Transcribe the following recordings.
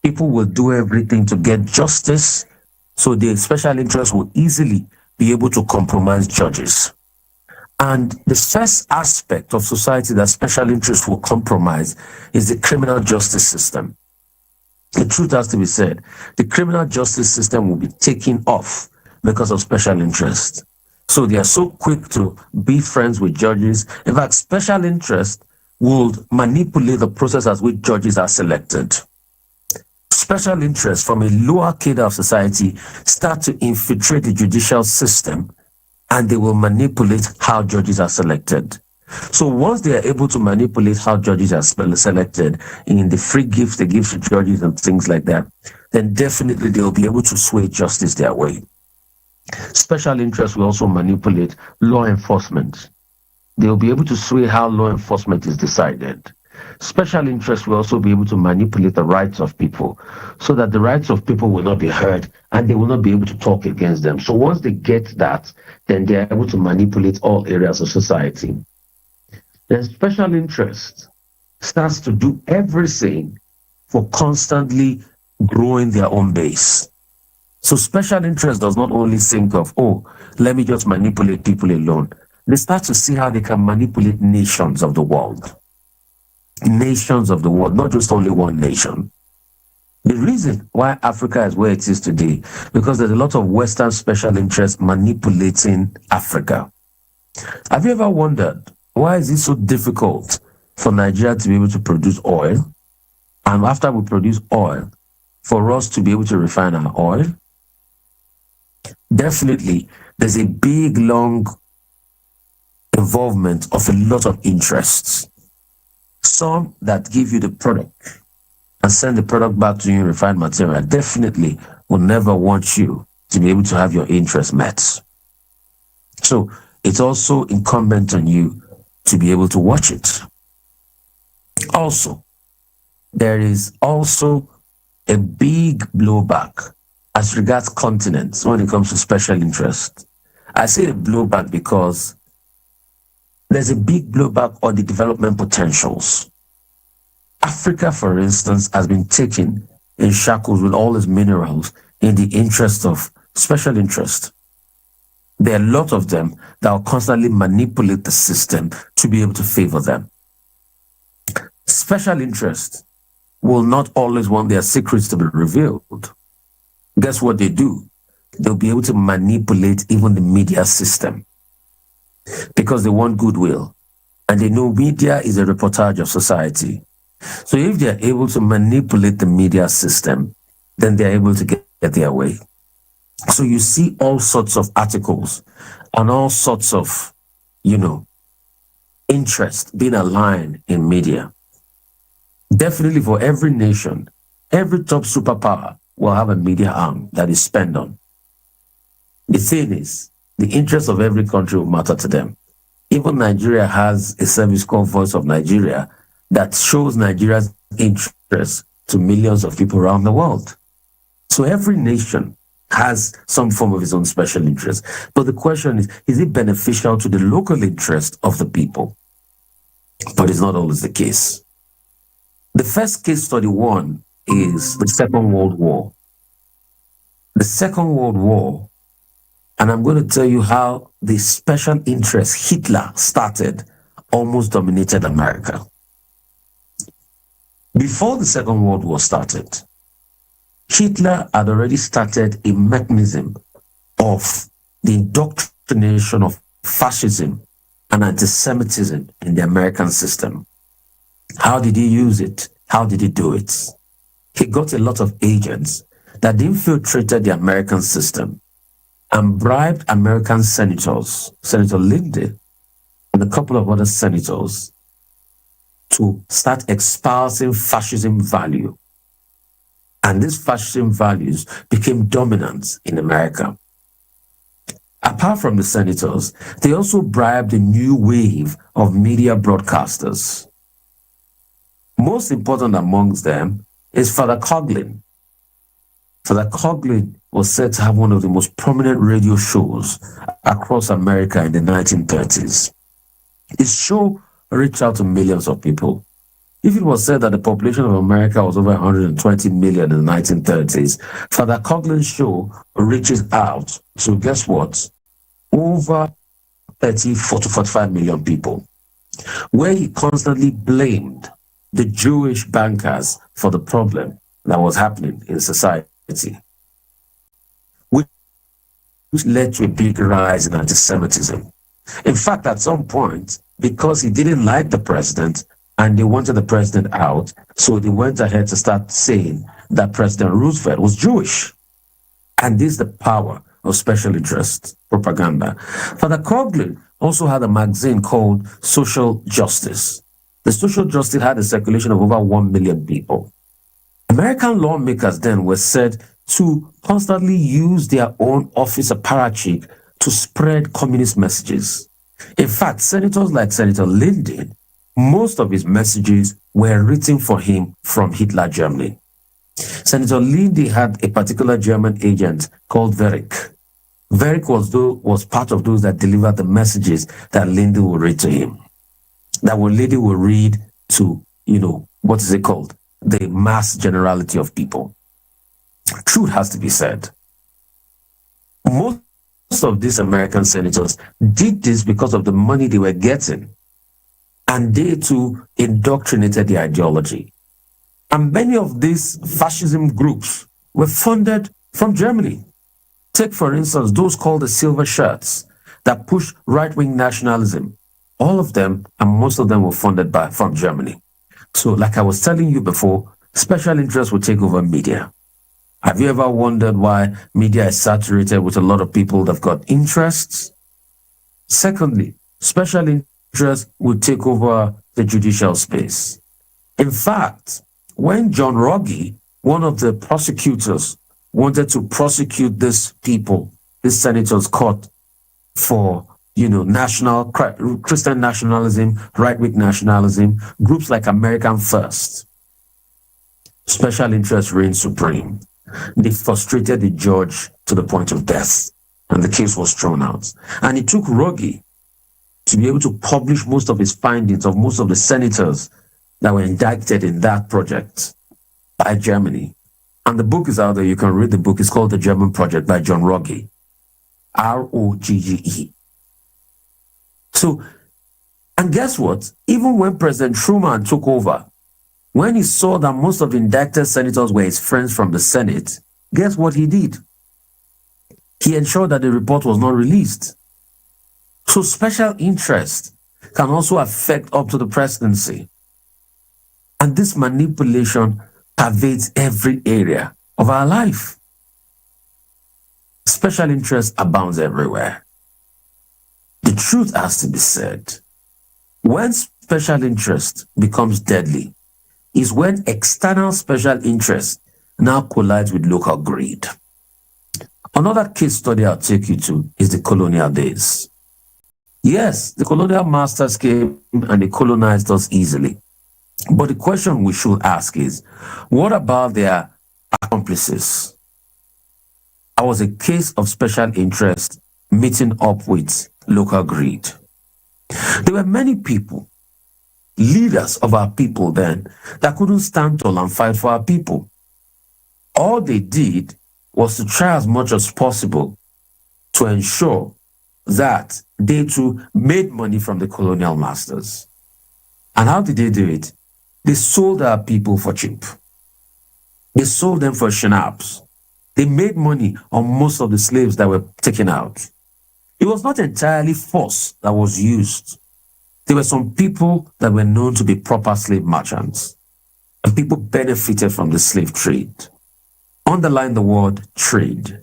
People will do everything to get justice, so the special interest will easily be able to compromise judges. And the first aspect of society that special interest will compromise is the criminal justice system. The truth has to be said. The criminal justice system will be taken off because of special interest. So they are so quick to be friends with judges. In fact, special interest will manipulate the process as which judges are selected. Special interests from a lower cadre of society start to infiltrate the judicial system, and they will manipulate how judges are selected. So once they are able to manipulate how judges are selected in the free gifts they give to judges and things like that, then definitely they'll be able to sway justice their way. Special interests will also manipulate law enforcement. They'll be able to sway how law enforcement is decided. Special interests will also be able to manipulate the rights of people so that the rights of people will not be heard and they will not be able to talk against them. So once they get that, then they're able to manipulate all areas of society. Then special interest starts to do everything for constantly growing their own base. So special interest does not only think of, oh, let me just manipulate people alone. They start to see how they can manipulate nations of the world. Nations of the world, not just only one nation. The reason why Africa is where it is today, because there's a lot of Western special interest manipulating Africa. Have you ever wondered, why is it so difficult for Nigeria to be able to produce oil? And after we produce oil, for us to be able to refine our oil? Definitely, there's a big, long involvement of a lot of interests. Some that give you the product and send the product back to you in refined material definitely will never want you to be able to have your interests met. So it's also incumbent on you to be able to watch it. Also, there is also a big blowback as regards continents when it comes to special interest. I say a blowback because there's a big blowback on the development potentials. Africa, for instance, has been taken in shackles with all its minerals in the interest of special interest. There are a lot of them that will constantly manipulate the system to be able to favor them. Special interest will not always want their secrets to be revealed. Guess what they do? They'll be able to manipulate even the media system because they want goodwill. And they know media is a reportage of society. So if they're able to manipulate the media system, then they're able to get their way. So you see all sorts of articles and all sorts of, interest being aligned in media. Definitely for every nation, every top superpower will have a media arm that is spent on. The thing is, the interests of every country will matter to them. Even Nigeria has a service called Voice of Nigeria that shows Nigeria's interest to millions of people around the world. So every nation has some form of its own special interest. But the question is it beneficial to the local interest of the people? But it's not always the case. The first case study one is the Second World War. The Second World War, and I'm going to tell you how the special interest Hitler started almost dominated America. Before the Second World War started, Hitler had already started a mechanism of the indoctrination of fascism and anti-Semitism in the American system. How did he use it? How did he do it? He got a lot of agents that infiltrated the American system and bribed American senators, Senator Lindsey and a couple of other senators, to start espousing fascism value. And these fascism values became dominant in America. Apart from the senators, they also bribed a new wave of media broadcasters. Most important amongst them is Father Coughlin. Father Coughlin was said to have one of the most prominent radio shows across America in the 1930s. His show reached out to millions of people. If it was said that the population of America was over 120 million in the 1930s, Father Coughlin's show reaches out to, guess what, over 34 to 45 million people, where he constantly blamed the Jewish bankers for the problem that was happening in society, which led to a big rise in anti-Semitism. In fact, at some point, because he didn't like the president and they wanted the president out, so they went ahead to start saying that President Roosevelt was Jewish. And this is the power of special interest propaganda. Father Coughlin also had a magazine called Social Justice. The Social Justice had a circulation of over 1 million people. American lawmakers then were said to constantly use their own office apparatchik to spread communist messages. In fact, senators like Senator Lyndon, most of his messages were written for him from Hitler Germany. Senator Lyndon had a particular German agent called Verick. Verick was part of those that delivered the messages that Lyndon would read to him, that Lyndon would read to, what is it called? The mass generality of people. Truth has to be said. Most of these American senators did this because of the money they were getting, and they too indoctrinated the ideology. And many of these fascism groups were funded from Germany. Take, for instance, those called the Silver Shirts that push right-wing nationalism. All of them, and most of them, were funded from Germany. So, like I was telling you before, special interests will take over media. Have you ever wondered why media is saturated with a lot of people that have got interests? Secondly, special interests will take over the judicial space. In fact, when John Ruggie, one of the prosecutors, wanted to prosecute these people, these senators caught for, national Christian nationalism, right-wing nationalism, groups like American First, special interests reigned supreme. They frustrated the judge to the point of death, and the case was thrown out. And it took Ruggie to be able to publish most of his findings of most of the senators that were indicted in that project by Germany. And the book is out there. You can read the book. It's called The German Project by John Ruggie. Rogge. So, and guess what? Even when President Truman took over, when he saw that most of the indicted senators were his friends from the Senate, guess what he did? He ensured that the report was not released. So special interest can also affect up to the presidency. And this manipulation pervades every area of our life. Special interest abounds everywhere. The truth has to be said. When special interest becomes deadly is when external special interest now collides with local greed. Another case study I'll take you to is the colonial days. Yes, the colonial masters came and they colonized us easily. But the question we should ask is, what about their accomplices? I was a case of special interest meeting up with local greed. There were many people, leaders of our people then, that couldn't stand tall and fight for our people. All they did was to try as much as possible to ensure that they too made money from the colonial masters. And how did they do it? They sold our people for cheap. They sold them for schnapps. They made money on most of the slaves that were taken out. It was not entirely force that was used. There were some people that were known to be proper slave merchants, and people benefited from the slave trade. Underline the word trade.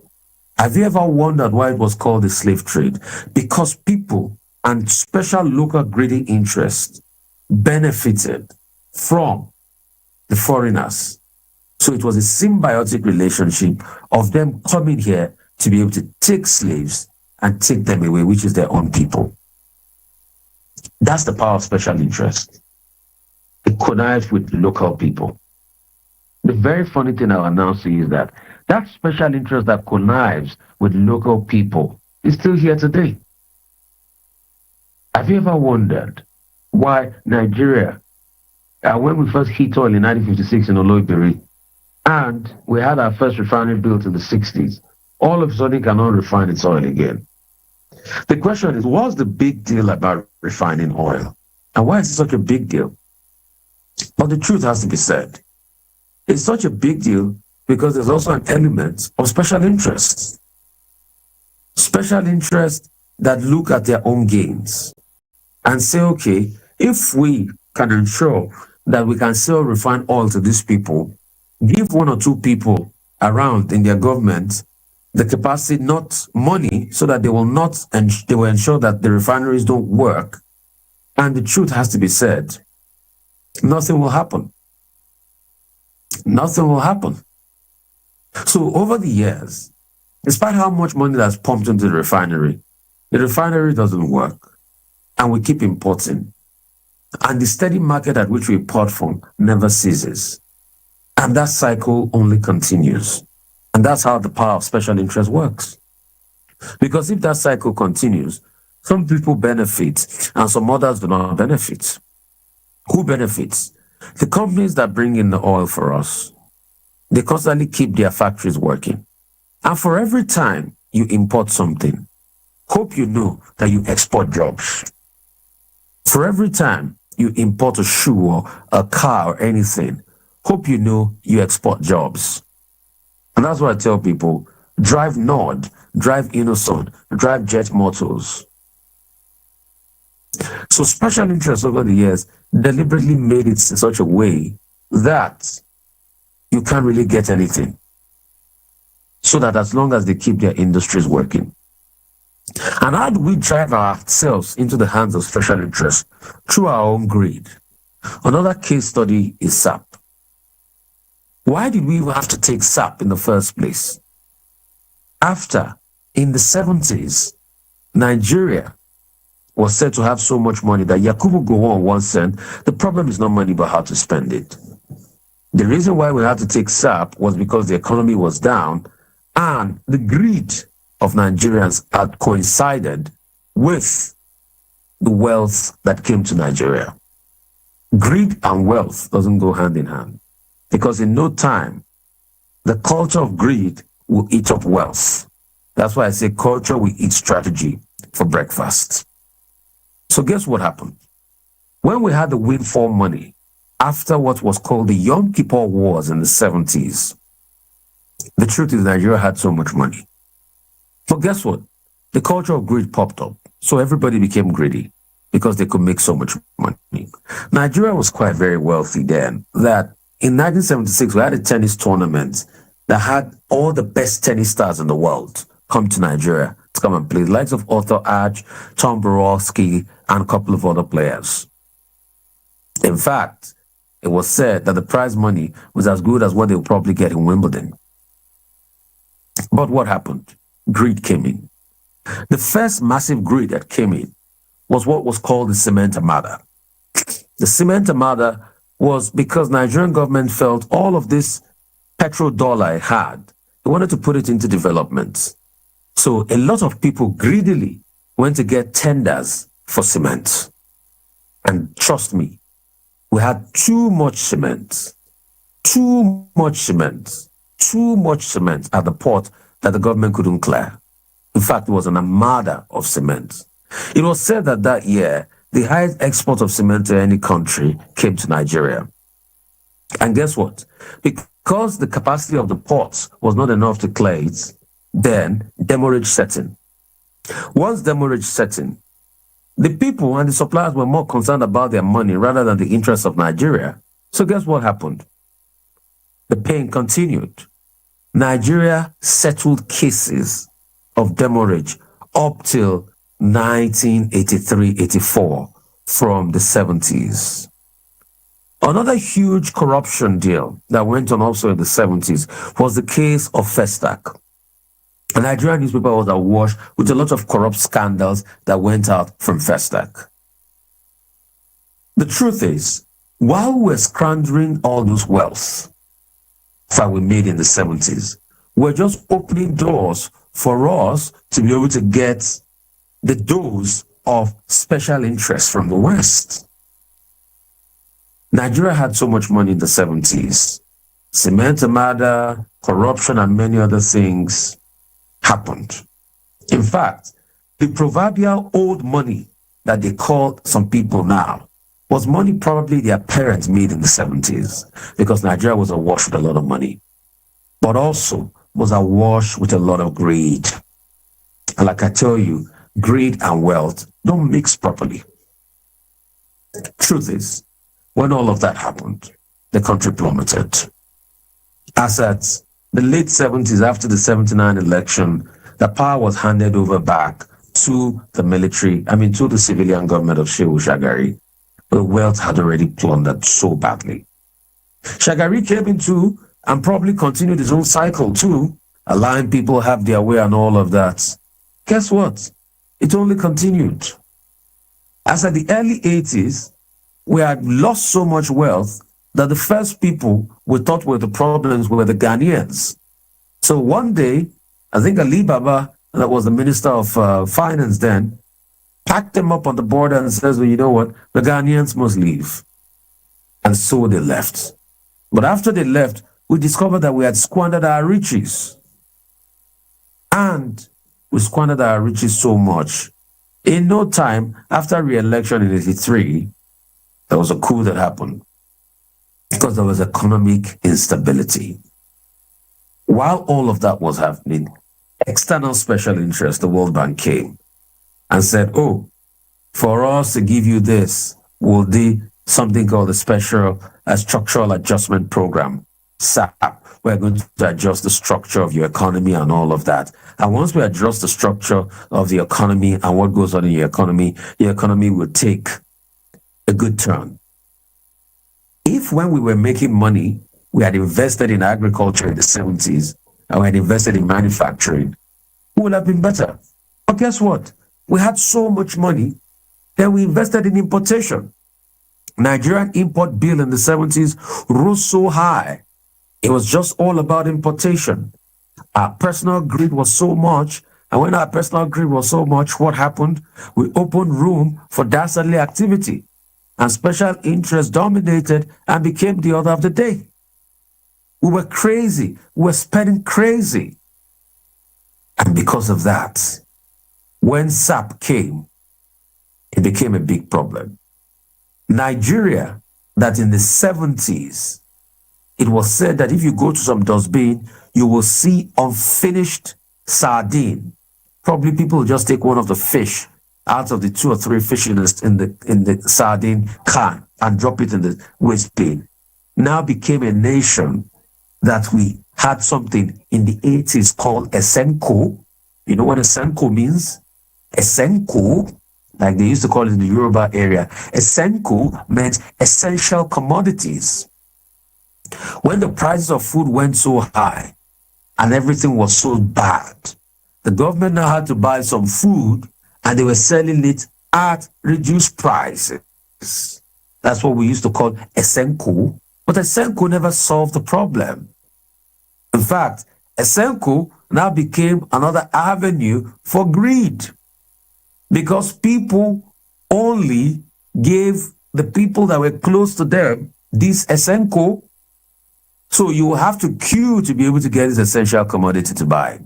Have you ever wondered why it was called the slave trade? Because people and special local greedy interests benefited from the foreigners. So it was a symbiotic relationship of them coming here to be able to take slaves and take them away, which is their own people. That's the power of special interest. It connives with local people. The very funny thing I'll announce to you is that that special interest that connives with local people is still here today. Have you ever wondered why Nigeria when we first hit oil in 1956 in Oloibiri, and we had our first refinery built in the 60s, all of a sudden it cannot refine its oil again. The question is, what's the big deal about refining oil? And why is it such a big deal? But the truth has to be said. It's such a big deal because there's also an element of special interests. Special interests that look at their own gains and say, okay, if we can ensure that we can sell refined oil to these people, give one or two people around in their government the capacity, not money, so that they will not, and they will ensure that the refineries don't work. And the truth has to be said, nothing will happen. Nothing will happen. So over the years, despite how much money that's pumped into the refinery doesn't work. And we keep importing. And the steady market at which we import from never ceases. And that cycle only continues. And that's how the power of special interest works. Because if that cycle continues, some people benefit and some others do not benefit. Who benefits? The companies that bring in the oil for us. They constantly keep their factories working. And for every time you import something, hope you know that you export jobs. For every time you import a shoe or a car or anything, hope you know you export jobs. And that's what I tell people, drive Nord, drive Innoson, drive Jet Motors. So special interests over the years deliberately made it in such a way that you can't really get anything. So that as long as they keep their industries working. And how do we drive ourselves into the hands of special interests? Through our own greed. Another case study is SAP. Why did we even have to take SAP in the first place? After, in the 70s, Nigeria was said to have so much money that Yakubu Gowon once said, the problem is not money but how to spend it. The reason why we had to take SAP was because the economy was down and the greed of Nigerians had coincided with the wealth that came to Nigeria. Greed and wealth doesn't go hand in hand because in no time, the culture of greed will eat up wealth. That's why I say culture will eat strategy for breakfast. So guess what happened? When we had the windfall money after what was called the Yom Kippur Wars in the 70s, the truth is Nigeria had so much money. But guess what? The culture of greed popped up. So everybody became greedy because they could make so much money. Nigeria was quite very wealthy then that in 1976, we had a tennis tournament that had all the best tennis stars in the world come to Nigeria to come and play. The likes of Arthur Ashe, Tom Borowski, and a couple of other players. In fact, it was said that the prize money was as good as what they would probably get in Wimbledon. But what happened? Greed came in. The first massive greed that came in was what was called the cement armada. The cement armada was because Nigerian government felt all of this petrodollar it had, they wanted to put it into development. So a lot of people greedily went to get tenders for cement. And trust me, we had too much cement at the port that the government couldn't clear. In fact, it was an armada of cement. It was said that that year, the highest export of cement to any country came to Nigeria. And guess what? Because the capacity of the ports was not enough to clear it, then demurrage set in. Once demurrage set in, the people and the suppliers were more concerned about their money rather than the interests of Nigeria. So guess what happened? The pain continued. Nigeria settled cases of demurrage up till 1983-84 from the 70s. Another huge corruption deal that went on also in the 70s was the case of Festac. A Nigerian newspaper was awash with a lot of corrupt scandals that went out from Festac. The truth is, while we're squandering all those wealth that we made in the 70s, we're just opening doors for us to be able to get the dose of special interest from the West. Nigeria had so much money in the 70s. Cement murder, corruption, and many other things happened. In fact, the proverbial old money that they call some people now was money probably their parents made in the 70s, because Nigeria was awash with a lot of money, but also was awash with a lot of greed. And like I tell you, greed and wealth don't mix properly. Truth is, when all of that happened, the country plummeted. As at the late 70s, after the 79 election, the power was handed over back to the military, to the civilian government of Shehu Shagari. The wealth had already plundered so badly. Shagari came into and probably continued his own cycle too, allowing people have their way and all of that. Guess what? It only continued. As at the early 80s, we had lost so much wealth that the first people we thought were the problems were the Ghanaians. So one day, I think Ali Baba, that was the Minister of Finance then, packed them up on the border and says, well, you know what, the Ghanaians must leave. And so they left. But after they left, we discovered that we had squandered our riches. And we squandered our riches so much. In no time, after re-election in 83, there was a coup that happened because there was economic instability. While all of that was happening, external special interest, the World Bank, came and said, oh, for us to give you this, we'll do something called the Special Structural Adjustment Program, SAP. We're going to adjust the structure of your economy and all of that. And once we adjust the structure of the economy and what goes on in your economy will take a good turn. If when we were making money, we had invested in agriculture in the 70s and we had invested in manufacturing, we would have been better. But guess what? We had so much money that we invested in importation. Nigerian import bill in the 70s rose so high. It was just all about importation. Our personal greed was so much, and when our personal greed was so much, what happened? We opened room for dastardly activity, and special interest dominated and became the order of the day. We were crazy. We were spending crazy. And because of that, when SAP came, it became a big problem. Nigeria, that in the 70s, it was said that if you go to some dustbin, you will see unfinished sardine. Probably people will just take one of the fish out of the 2 or 3 fish in the sardine can and drop it in the waste bin. Now became a nation that we had something in the 80s called Esenko. You know what Esenko means? Esenko, like they used to call it in the Yoruba area. Esenko meant essential commodities. When the prices of food went so high and everything was so bad, the government now had to buy some food and they were selling it at reduced prices. That's what we used to call Esenko. But Esenko never solved the problem. In fact, Esenko now became another avenue for greed, because people only gave the people that were close to them this Esenko. So you have to queue to be able to get this essential commodity to buy.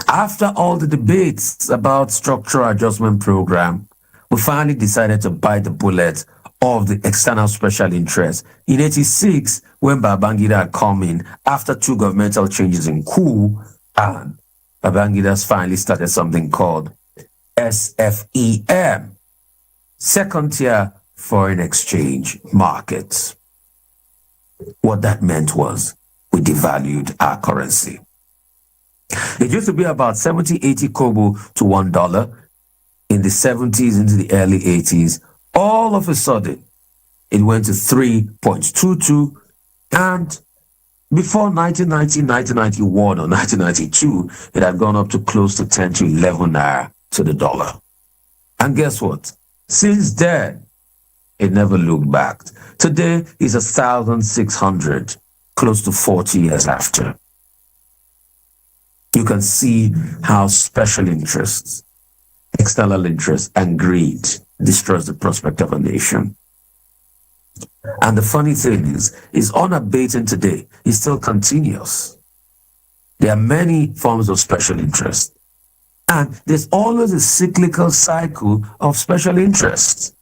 After all the debates about structural adjustment program, we finally decided to bite the bullet of the external special interest. In 86, when Babangida had come in, after 2 governmental changes in coup, and Babangida's finally started something called SFEM, Second Tier Foreign Exchange Markets. What that meant was we devalued our currency. It used to be about 70, 80 kobo to $1 in the 70s into the early 80s. All of a sudden, it went to 3.22, and before 1990, 1991 or 1992, it had gone up to close to 10 to 11 naira to the dollar. And guess what? Since then, it never looked back. Today is 1,600, close to 40 years after. You can see how special interests, external interests, and greed destroys the prospect of a nation. And the funny thing is unabated today. It's still continuous. There are many forms of special interest. And there's always a cyclical cycle of special interest.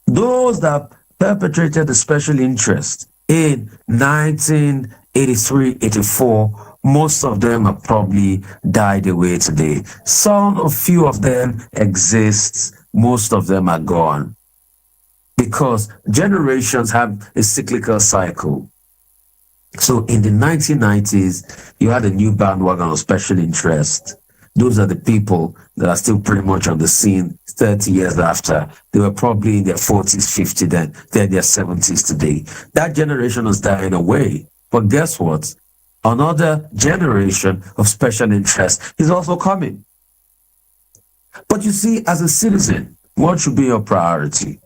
Those that perpetrated the special interest in 1983, 84, most of them have probably died away today. A few of them exist, most of them are gone. Because generations have a cyclical cycle. So in the 1990s, you had a new bandwagon of special interest. Those are the people that are still pretty much on the scene 30 years after. They were probably in their 40s, 50s then. They're in their 70s today. That generation is dying away. But guess what? Another generation of special interest is also coming. But you see, as a citizen, what should be your priority?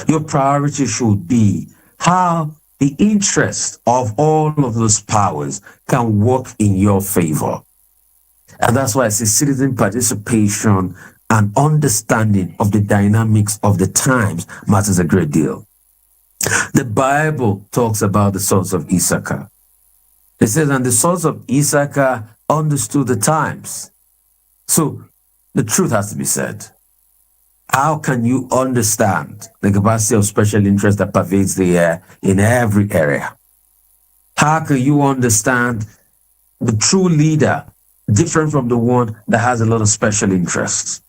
Your priority should be how the interest of all of those powers can work in your favor. And that's why I say citizen participation and understanding of the dynamics of the times matters a great deal. The Bible talks about the sons of Issachar. It says, and the sons of Issachar understood the times. So the truth has to be said. How can you understand the capacity of special interest that pervades the air in every area? How can you understand the true leader different from the one that has a lot of special interests?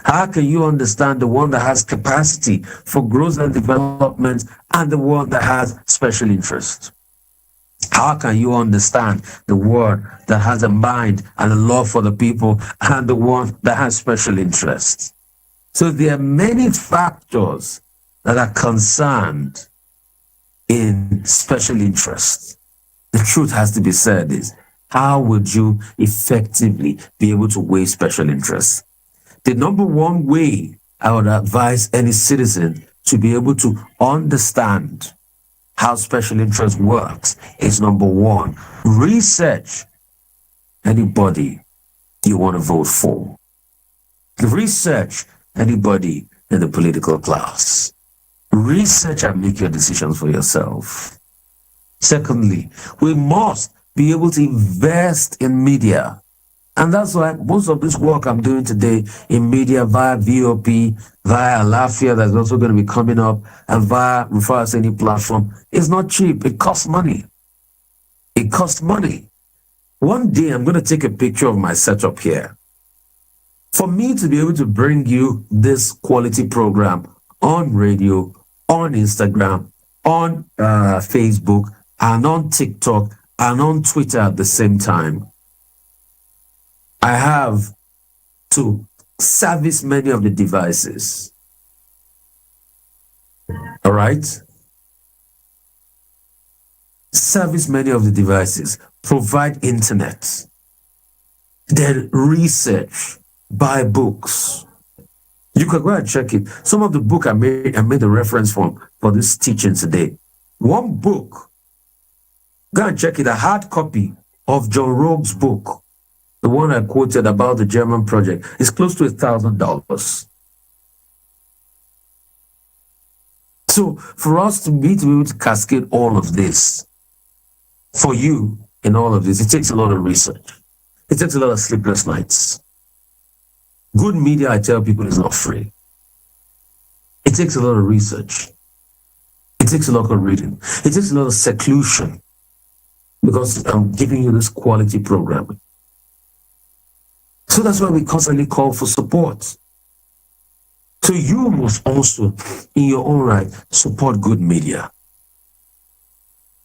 How can you understand the one that has capacity for growth and development and the one that has special interest? How can you understand the one that has a mind and a love for the people and the one that has special interests? So there are many factors that are concerned in special interest. The truth has to be said is, how would you effectively be able to weigh special interest? The number one way I would advise any citizen to be able to understand how special interest works is, number one, research anybody you want to vote for. Research anybody in the political class. Research and make your decisions for yourself. Secondly, we must be able to invest in media. And that's why most of this work I'm doing today in media via VOP, via Alafia, that's also going to be coming up, and via Refer Us Any platform, is not cheap. It costs money. It costs money. One day I'm going to take a picture of my setup here. For me to be able to bring you this quality program on radio, on Instagram, on Facebook, and on TikTok, and on Twitter at the same time, I have to service many of the devices. All right? Service many of the devices, provide internet, then research, buy books. You can go and check it. Some of the book I made a reference for this teaching today. One book, go and check it, a hard copy of John Rogue's book, the one I quoted about the German project, is close to $1,000. So for us to be able to cascade all of this, for you in all of this, it takes a lot of research. It takes a lot of sleepless nights. Good media, I tell people, is not free. It takes a lot of research. It takes a lot of reading. It takes a lot of seclusion, because I'm giving you this quality programming. So that's why we constantly call for support. So you must also, in your own right, support good media.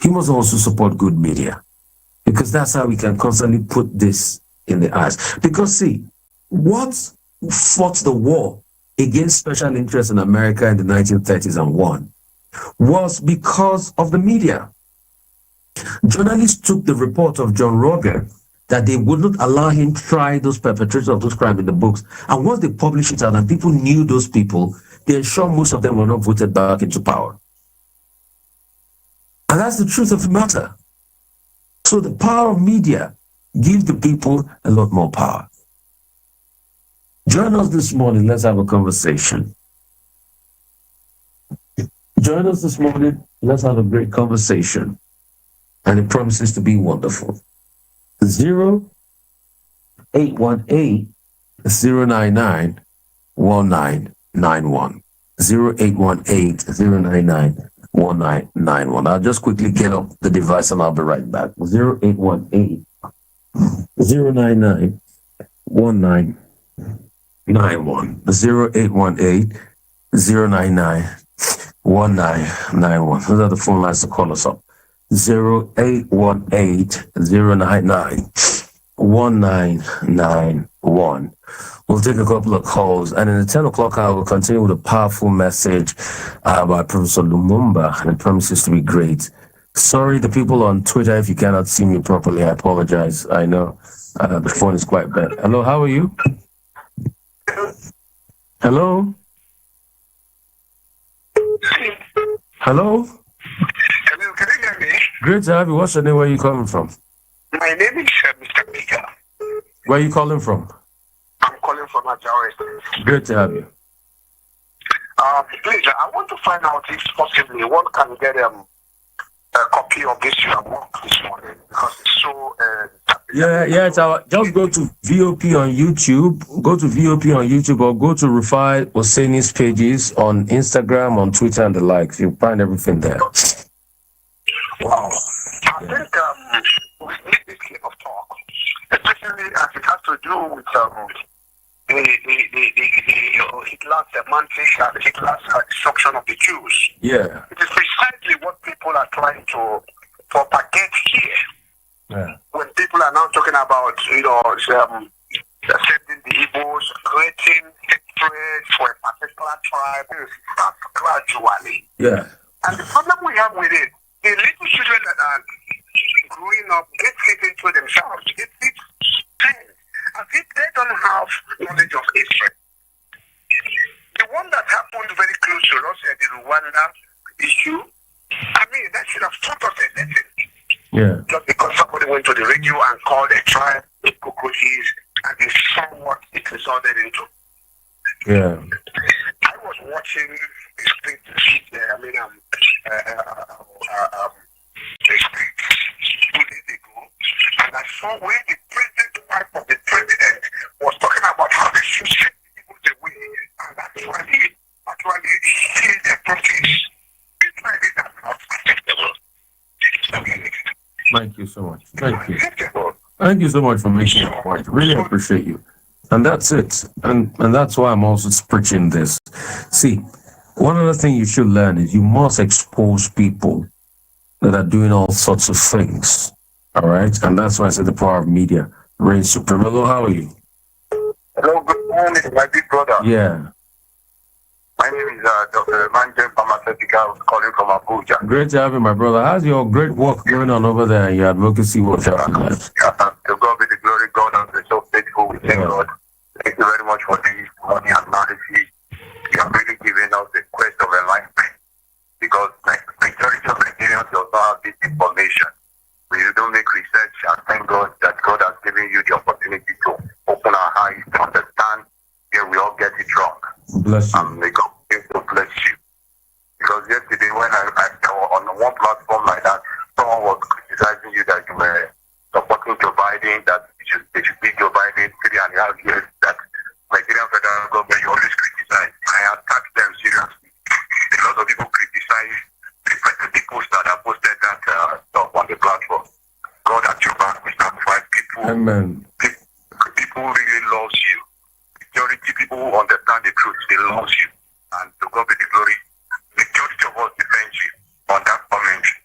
You must also support good media, because that's how we can constantly put this in the eyes. Because see, what fought the war against special interests in America in the 1930s and won was because of the media. Journalists took the report of John Roger that they would not allow him try those perpetrators of those crimes in the books. And once they published it out and people knew those people, they ensured most of them were not voted back into power. And that's the truth of the matter. So the power of media gives the people a lot more power. Join us this morning. Let's have a conversation. Join us this morning. Let's have a great conversation. And it promises to be wonderful. 0818 099 1991. 0818-099-1991. I'll just quickly get up the device and I'll be right back. 0818 099 1991. 0818 099 1991. Those are the phone lines to call us up. 0818 099 1991. We'll take a couple of calls, and in the 10 o'clock hour, we'll continue with a powerful message by Professor Lumumba, and it promises to be great. Sorry, the people on Twitter, if you cannot see me properly, I apologize. I know the phone is quite bad. Hello, how are you? Hello? Hello? Hello, can you hear me? Great to have you. What's your name? Where are you calling from? My name is Mr. Baker. Where are you calling from? I'm calling from Nigerian. Great to have you. Please, I want to find out if possibly one can get a copy of this your work this morning, because it's so. It's our. Just go to VOP on YouTube. Go to VOP on YouTube, or go to Rufai Oseni's pages on Instagram, on Twitter, and the likes. You'll find everything there. Wow. I think we need this kind of talk, especially as it has to do with Hitler's semantics and Hitler's destruction of the Jews. Yeah. It is precisely what people are trying to propagate here. Yeah. When people are now talking about, accepting the Igbos, creating hatred for a particular tribe, it starts gradually. Yeah. And the problem we have with it, the little children that are growing up get it into themselves. It's as if they don't have knowledge of history. The one that happened very close to us, the Rwanda issue, I mean, that should have taught us a lesson. Yeah. Just because somebody went to the radio and called a tribe cockroaches, and they saw what it resulted into. Yeah. I was watching this thing, 2 days ago, and I saw where the president, the wife of the president, was talking about how they should send people away, and actually kill their prophets. It's like this is not acceptable. Thank you so much. Thank you. Thank you so much for making your point. Really appreciate you. And that's it. And that's why I'm also preaching this. See, one other thing you should learn is you must expose people that are doing all sorts of things. All right? And that's why I said the power of media reigns supreme. Hello, how are you? Hello, good morning, my big brother. Yeah. My name is Dr. Manjan Pharmaceutical, calling from Abuja. Great to have you, my brother. How's your great work going on over there in your advocacy work? To God be the glory, God has been so faithful. We thank God. Thank you very much for this money and analysis. You have really given us the quest of enlightenment, because majority of Nigerians does not have this information. When you don't make research, and thank God that God has given you the opportunity to open our eyes to understand where we all get it wrong. Bless you. And may God bless you. Because yesterday when I on one platform like that, someone was criticizing you that you were supporting Joe Biden, that they should be Joe Biden 3.5 years, that Nigerian federal government, you always criticize. I attacked them seriously. A lot of people criticize the post that I posted that stuff on the platform. God at your back, we sacrifice people. Amen. People really love you. Majority people who understand the truth, they love you. And to God be the glory. Majority of us defend you on that commentary.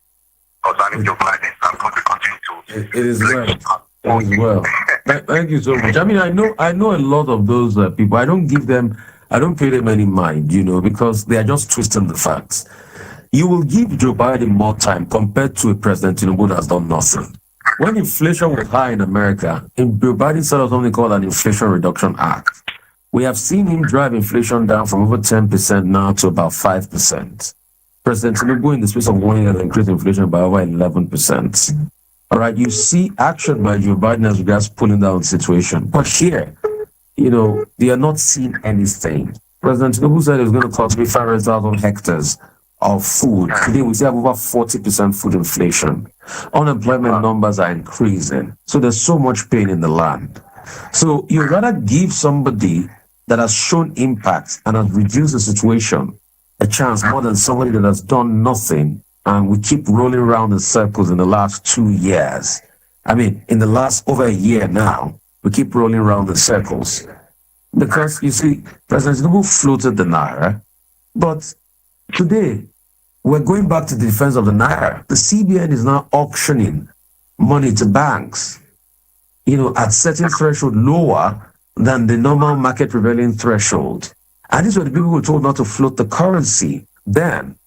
Concerning your Biden, I'm going to continue to. It is well. It is well. Thank you so much. I mean, I know a lot of those people. I don't pay them any mind, because they are just twisting the facts. You will give Joe Biden more time compared to a President Tinubu that has done nothing. When inflation was high in America, Joe Biden set up something called an Inflation Reduction Act. We have seen him drive inflation down from over 10% now to about 5%. President Tinubu, in the space of 1 year, has increased inflation by over 11%. All right, you see action by Joe Biden as regards pulling down the situation. But here, they are not seeing anything. President Tinubu said he was going to cultivate 500,000 hectares of food. Today we still have over 40% food inflation. Unemployment numbers are increasing. So there's so much pain in the land. So you rather give somebody that has shown impact and has reduced the situation a chance more than somebody that has done nothing, and we keep rolling around in circles in the last 2 years. I mean, in the last over a year now, we keep rolling around in circles. Because, you see, President Tinubu floated the Naira, but today, we're going back to the defense of the Naira. The CBN is now auctioning money to banks, at certain threshold lower than the normal market prevailing threshold. And these were the people who were told not to float the currency then.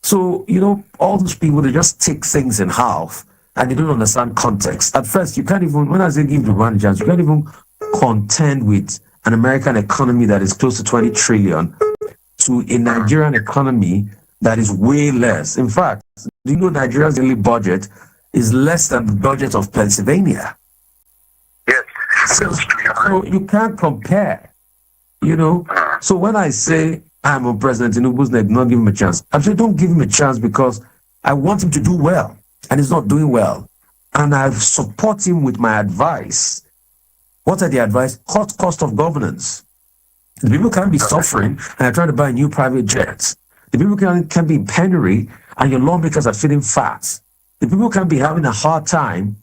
So, all those people, they just take things in half and they don't understand context. At first, you can't even, when I say give the one chance, you can't even contend with an American economy that is close to 20 trillion to a Nigerian economy that is way less. In fact, do you know Nigeria's daily budget is less than the budget of Pennsylvania? Yes. So you can't compare, So when I say I'm on President Tinubu's neck, not give him a chance, I say don't give him a chance because I want him to do well, and he's not doing well. And I support him with my advice. What are the advice? Cut cost of governance. The people can't be suffering and are trying to buy new private jets. The people can be in penury and your lawmakers are feeling fat. The people can be having a hard time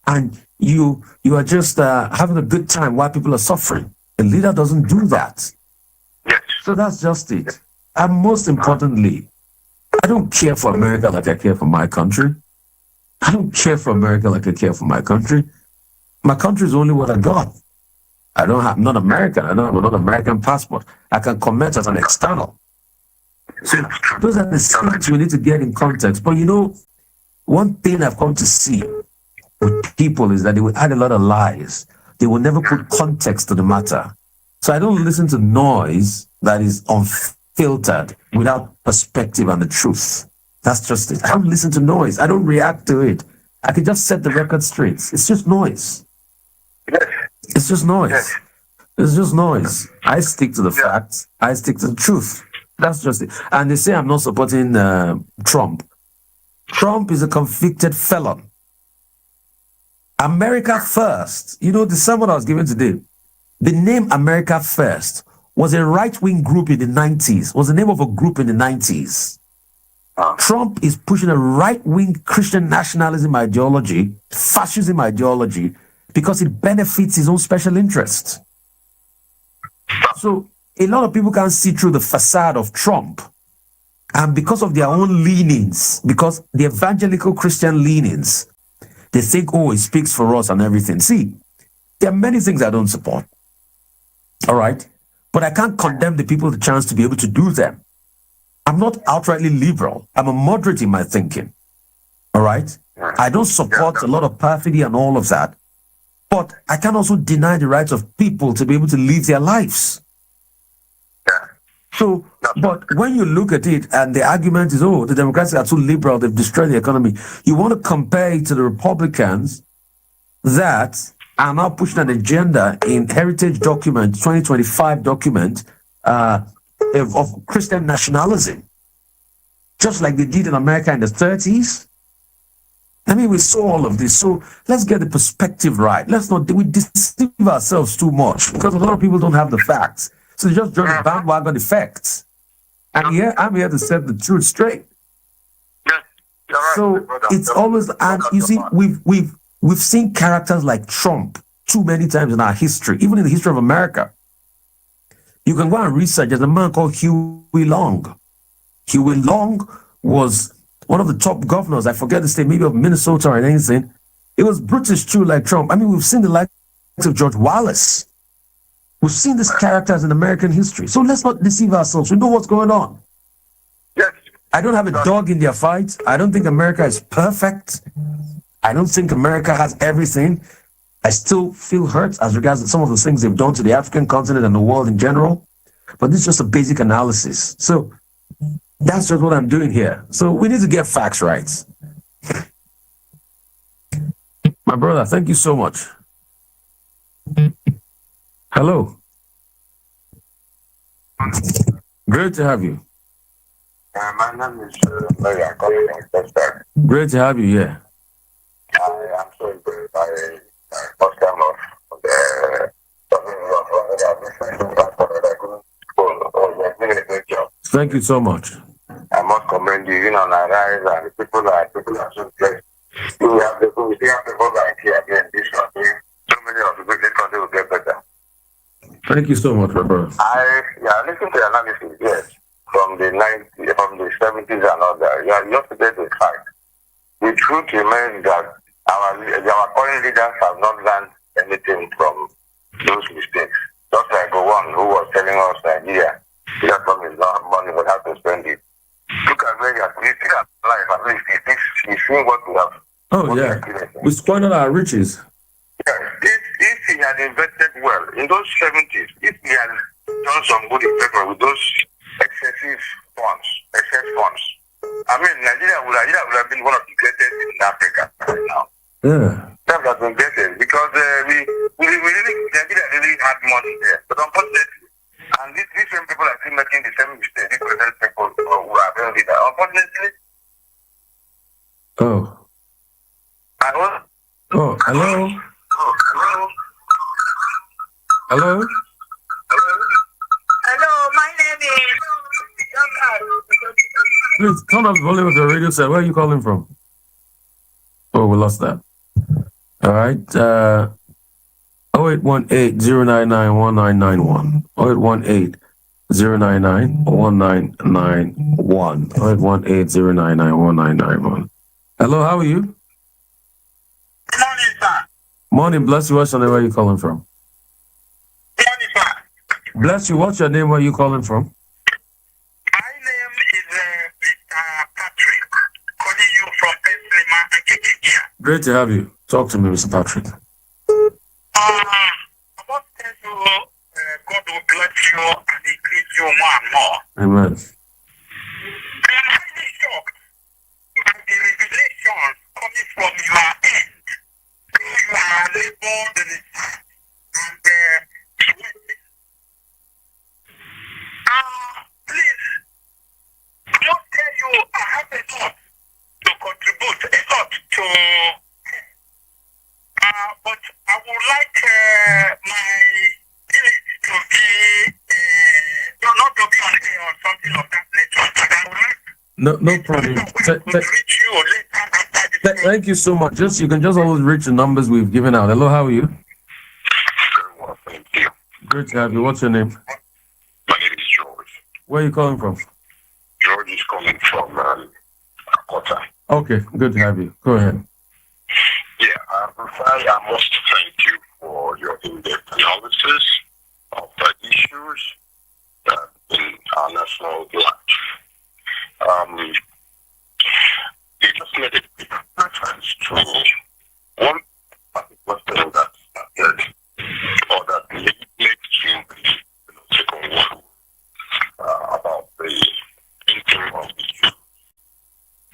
and you are just having a good time while people are suffering. A leader doesn't do that. Yes. So that's just it. And most importantly, I don't care for America like I care for my country. I don't care for America like I care for my country. My country is only what I got. I'm not American. I don't have an American passport. I can comment as an external. So those are the things we need to get in context. But one thing I've come to see with people is that they will add a lot of lies. They will never put context to the matter. So I don't listen to noise that is unfiltered without perspective and the truth. That's just it. I don't listen to noise. I don't react to it. I can just set the record straight. It's just noise. It's just noise. It's just noise. I stick to the facts. I stick to the truth. That's just it. And they say I'm not supporting Trump. Trump is a convicted felon. America First. The sermon I was given today, the name America First was a right-wing group in the 90s, was the name of a group in the 90s. Trump is pushing a right-wing Christian nationalism ideology, fascism ideology, because it benefits his own special interests. So a lot of people can't see through the facade of Trump. And because of their own leanings, because the evangelical Christian leanings, they think, it speaks for us and everything. See, there are many things I don't support. All right? But I can't condemn the people the chance to be able to do them. I'm not outrightly liberal. I'm a moderate in my thinking. All right? I don't support a lot of perfidy and all of that. But I can also deny the rights of people to be able to live their lives. So, but when you look at it and the argument is, the Democrats are too liberal, they've destroyed the economy. You want to compare it to the Republicans that are now pushing an agenda in Heritage Document, 2025 document of Christian nationalism, just like they did in America in the 30s. I mean, we saw all of this. So let's get the perspective right. We deceive ourselves too much because a lot of people don't have the facts. So they just join the bandwagon effects. And I'm here to set the truth straight. So it's always, and you see, we've seen characters like Trump too many times in our history, even in the history of America. You can go and research. There's a man called Huey Long. Huey Long was one of the top governors, I forget the state, maybe of Minnesota or anything. It was British too, like Trump. I mean, we've seen the likes of George Wallace. We've seen these characters in American history. So let's not deceive ourselves. We know what's going on. Yes. I don't have a dog in their fight. I don't think America is perfect. I don't think America has everything. I still feel hurt as regards to some of the things they've done to the African continent and the world in general. But this is just a basic analysis. So that's just what I'm doing here. So we need to get facts right. My brother, thank you so much. Hello. Great to have you. My name is Larry. I'm calling from Stunted. Great to have you here. I am so impressed by first time of the you're doing a great job. Thank you so much. I must commend you. You know, Nigerians and people are so blessed. We have people like here again. This country, so many of the this country will get better. Thank you so much, my brother. Listen to the analysis, yes, from the 90s, from the 70s and all that. Yeah, yesterday the fact. The truth remains that our current leaders have not learned anything from those mistakes. Just like the one who was telling us Nigeria, that money is not money, we have to spend it. Look at where you are life, at least he's seeing what we have. Oh, yeah. We squandered our riches. Yes, if he had invested well in those 70s, if he had done some good investment with those excess funds, I mean, Nigeria would have been one of the greatest in Africa right now. Yeah. That has been greatest because Nigeria really had money there. But unfortunately, and these same people are still making the same mistake. These present people who are very leaders. Unfortunately. Oh. Oh, hello. Hello. Hello, my name is. Please turn up the volume of your radio set. Where are you calling from? Oh, we lost that. All right. 0818-099-1991. 0818-099-1991. 0818-099-1991. Hello, how are you? Good morning, sir. Morning, bless you. What's your name? Where are you calling from? Good morning, sir. Bless you. What's your name? Where are you calling from? My name is Mr. Patrick, calling you from Pennsylvania. Great to have you. Talk to me, Mr. Patrick. I want to tell you, God will bless you and increase you more and more. Amen. I am highly shocked at the revelation coming from your end. You are labeled and please, I must tell you, I have a lot to contribute, a lot to. But I would like my village to be, not to be on air or something of that nature. But I would like no problem. to reach you later after the Thank you so much. You can just always reach the numbers we've given out. Hello, how are you? Very well, thank you. Great to have you. What's your name? My name is George. Where are you calling from? George is calling from Akota. Okay, good to have you. Go ahead. Yeah, I must thank you for your in-depth analysis of the issues in our national life. You just made a big reference to one particular thing that started or that makes you the Second World about the thinking of the Jews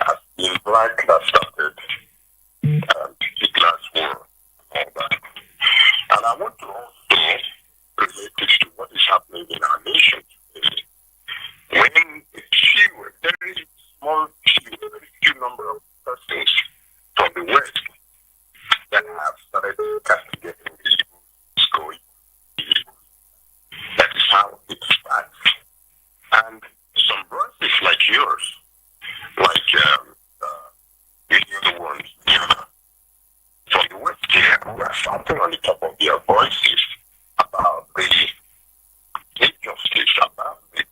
as in black that started Hitler's war and all that. And I want to also relate this to what is happening in our nation today. When there is a small few number of persons from the West that have started castigating the evils going. That is how it starts. And some voices like yours, like the other ones, from the West here, who are shouting on the top of their voices about the injustice, about the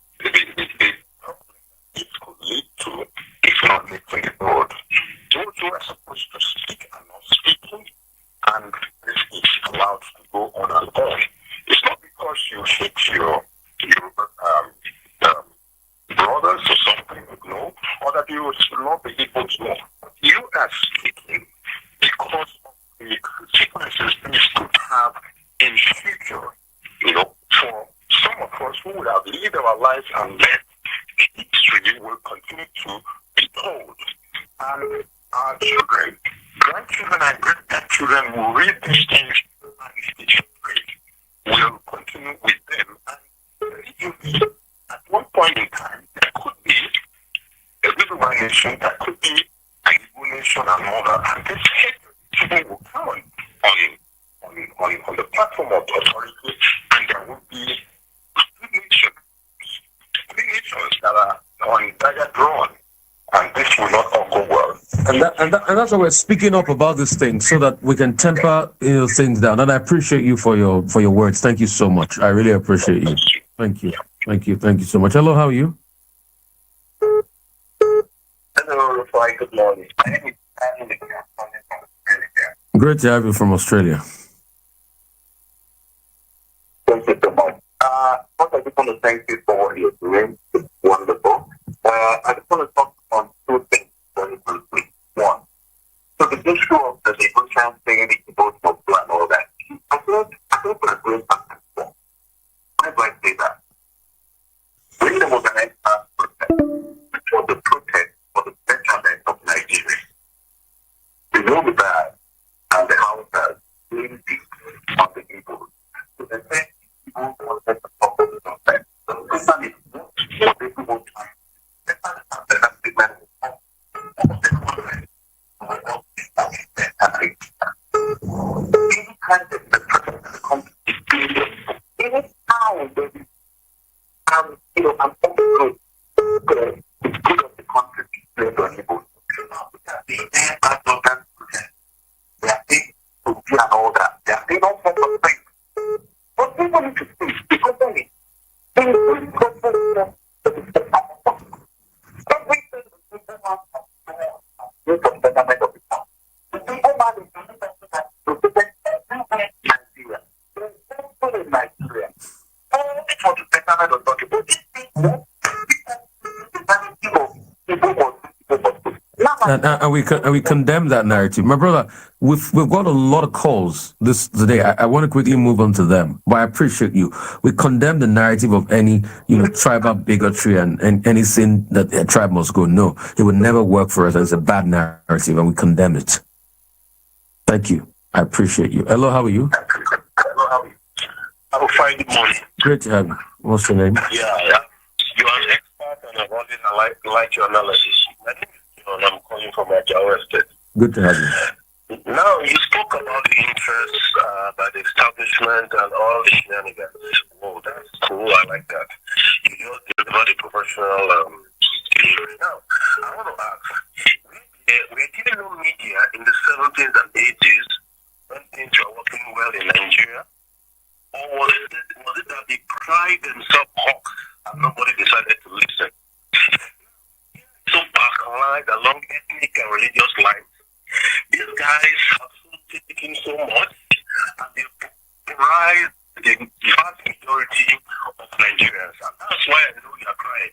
problem it could lead to if not making the road. Those who are supposed to speak are not speaking, and this is allowed to go on and on. It's not because you hate your brothers or something, no, or that you will not be able to know. You are speaking because of the consequences this could have in future, for some of us who would have lived our lives and let history will continue to be told. And our children, grandchildren and great-grandchildren will read these things and teach will continue with them. And at one point in time, there could be platform of authority, and there will be nations that are on entire drawn, and this will not all go well. And that's why we're speaking up about this thing, so that we can temper things down. And I appreciate you for your words. Thank you so much. I really appreciate you. Thank you so much. Hello, how are you? Hello, Rufai. Good morning. My name is Andy. Great to have you from Australia. Thank you so much. First, I just want to thank you for what you're doing. It's wonderful. I just want to talk on two things very briefly. One, so the issue of the negotiation saying the vote for plan and all that. I think we're going back and forth. Why do I say that? When the organized mass protest, which was the protest for the betterment of Nigeria, the Yoruba bad and the Hausa really deep on the people. So they say people wanted to talk to the protest. So this is what people want to I'm good. It's good of the country to play people. They are big to be and all that. They are big on for things. But people need to speak because only everything And we condemn that narrative. My brother, we've got a lot of calls today. I want to quickly move on to them, but I appreciate you. We condemn the narrative of any tribal bigotry and anything that a tribe must go. No, it would never work for us. It's a bad narrative, and we condemn it. Thank you. I appreciate you. Hello, how are you? I will find good morning. Great to have you. What's your name? Yeah. You are an expert, and I've always liked your analysis. My name is John. I'm calling from Nigerian state. Good to have you. Now, you spoke about the interests by the establishment and all the shenanigans. Oh, that's cool. I like that. You just delivered a professional delivery. Now, I want to ask, we didn't know media in the 70s and 80s when things were working well in Nigeria? Or was it that they cried themselves hawks and nobody decided to listen? So backlined along ethnic and religious lines. These guys have taken so much and they've polarized the vast majority of Nigerians. And that's why I know you're crying.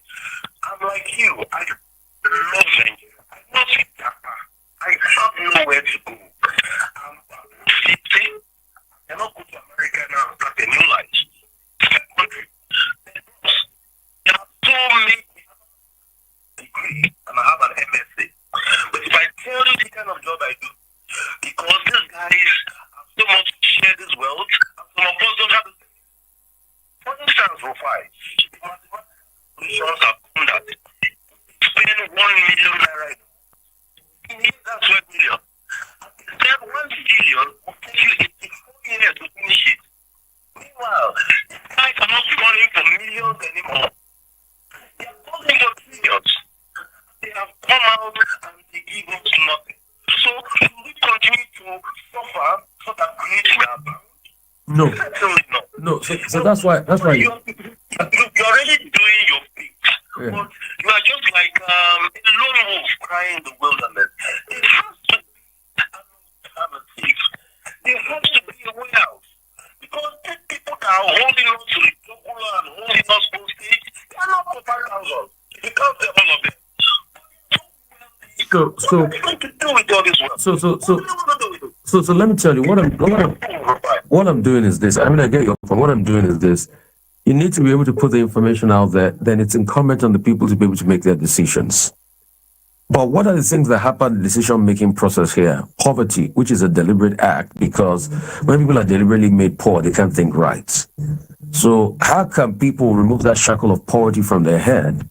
I'm like you. I love Nigeria. I love Japan. I have nowhere to go. I'm city. I cannot go to America now and start a new life. It's my country. There are so many degree and I have an MSc. But if I tell you the kind of job I do, because these guys have so much shared this wealth, and some of us don't have it. For instance, Rufai, politicians have done that. Spend 1 million naira. That's 1 million. Instead, 1 billion will take you 84 years to finish it. Meanwhile, these guys are not running for millions anymore. They are calling for trillions. They have come out and they give us nothing. So, should we continue to suffer so that greed will abound? No. Certainly not. No. So that's why. You're already doing your thing. Yeah. But you are just like a lone wolf crying in the wilderness. There has to be an alternative. There has to be a way out. Because the people that are holding us to the jugular and holding us hostage, they are not providers. You can't say all of them. So let me tell you what I'm doing is this. I mean, I get your point. What I'm doing is this. You need to be able to put the information out there. Then it's incumbent on the people to be able to make their decisions. But what are the things that happen in the decision-making process here? Poverty, which is a deliberate act, because when people are deliberately made poor, they can't think right. So how can people remove that shackle of poverty from their head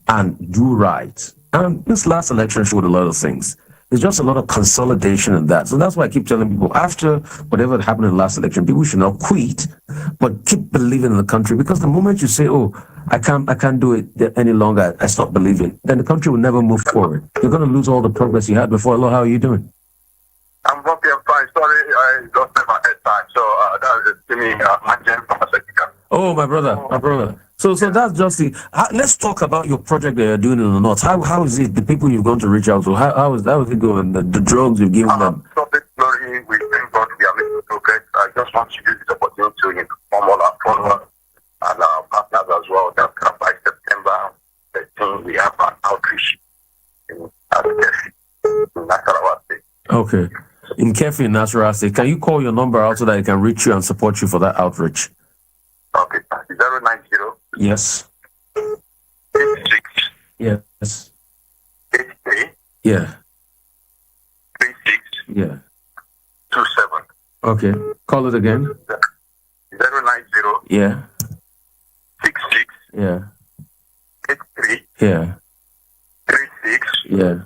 and do right? And this last election showed a lot of things. There's just a lot of consolidation in that. So that's why I keep telling people, after whatever happened in the last election, people should not quit, but keep believing in the country. Because the moment you say, oh, I can't do it any longer, I stop believing, then the country will never move forward. You're going to lose all the progress you had before. Hello, how are you doing? I'm okay, I'm fine. Sorry, I lost my head time. So that is me, pharmaceutical. Oh, my brother. So that's just the. Let's talk about your project that you're doing in the north. How is it? The people you've gone to reach out to. How is it going? The drugs you've given them. Topic glory. We thank God we are making progress. I just want to use this opportunity to inform all our followers and our partners as well that by September 13 we have an outreach in Nasarawa State. Okay. In Kefi, Nasarawa State. Can you call your number out so that I can reach you and support you for that outreach? Okay. 090. Yes. 86. Yes. 83. Yeah. 36. Yeah. 27. Okay. Call it again. 090. Yeah. 66. Yeah. 83. Yeah. 36. Yeah.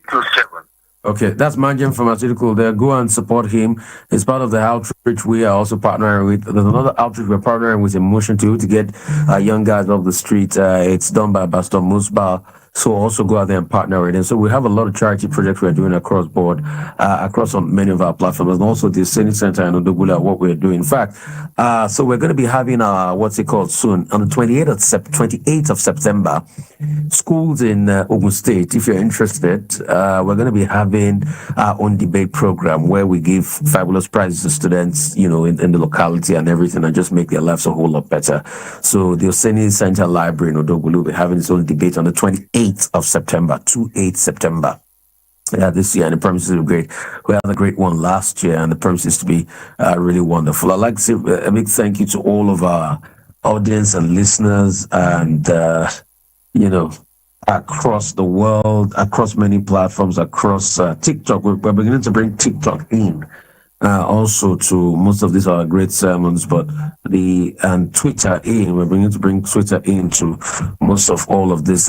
27. Okay, that's Manjin Pharmaceutical there. Go and support him. It's part of the outreach we are also partnering with. There's another outreach we're partnering with Emotion to get young guys off the street. It's done by Pastor Musba. So also go out there and partner with him. So we have a lot of charity projects we're doing across board, across on many of our platforms, and also the Senior Center and WWII, what we're doing. In fact, so we're going to be having what's it called soon on the 28th of September. Schools in Ogun State, if you're interested, we're going to be having our own debate program where we give fabulous prizes to students, in the locality and everything, and just make their lives a whole lot better. So the Senior Center Library in Odogwu will be having its own debate on the 28th of September, 28th September. Yeah, this year, and the promises are great. We had a great one last year, and the promises to be really wonderful. I'd like to say a big thank you to all of our audience and listeners, and across the world, across many platforms, across TikTok. We're beginning to bring TikTok in. Also to most of these are great sermons, but and Twitter in. We're beginning to bring Twitter into most of all of these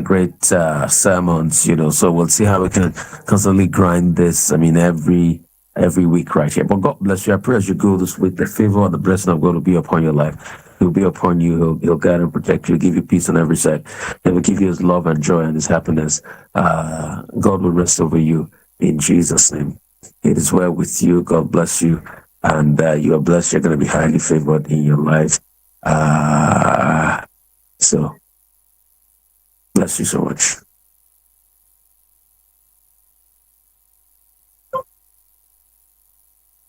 great sermons, so we'll see how we can constantly grind this. Every week right here. But God bless you. I pray as you go this week, the favor and the blessing of God will be upon your life. He'll be upon you. He'll guide and protect you. Give you peace on every side. He will give you his love and joy and his happiness. God will rest over you in Jesus' name. It is well with you. God bless you. And you are blessed. You're going to be highly favored in your life. So bless you so much.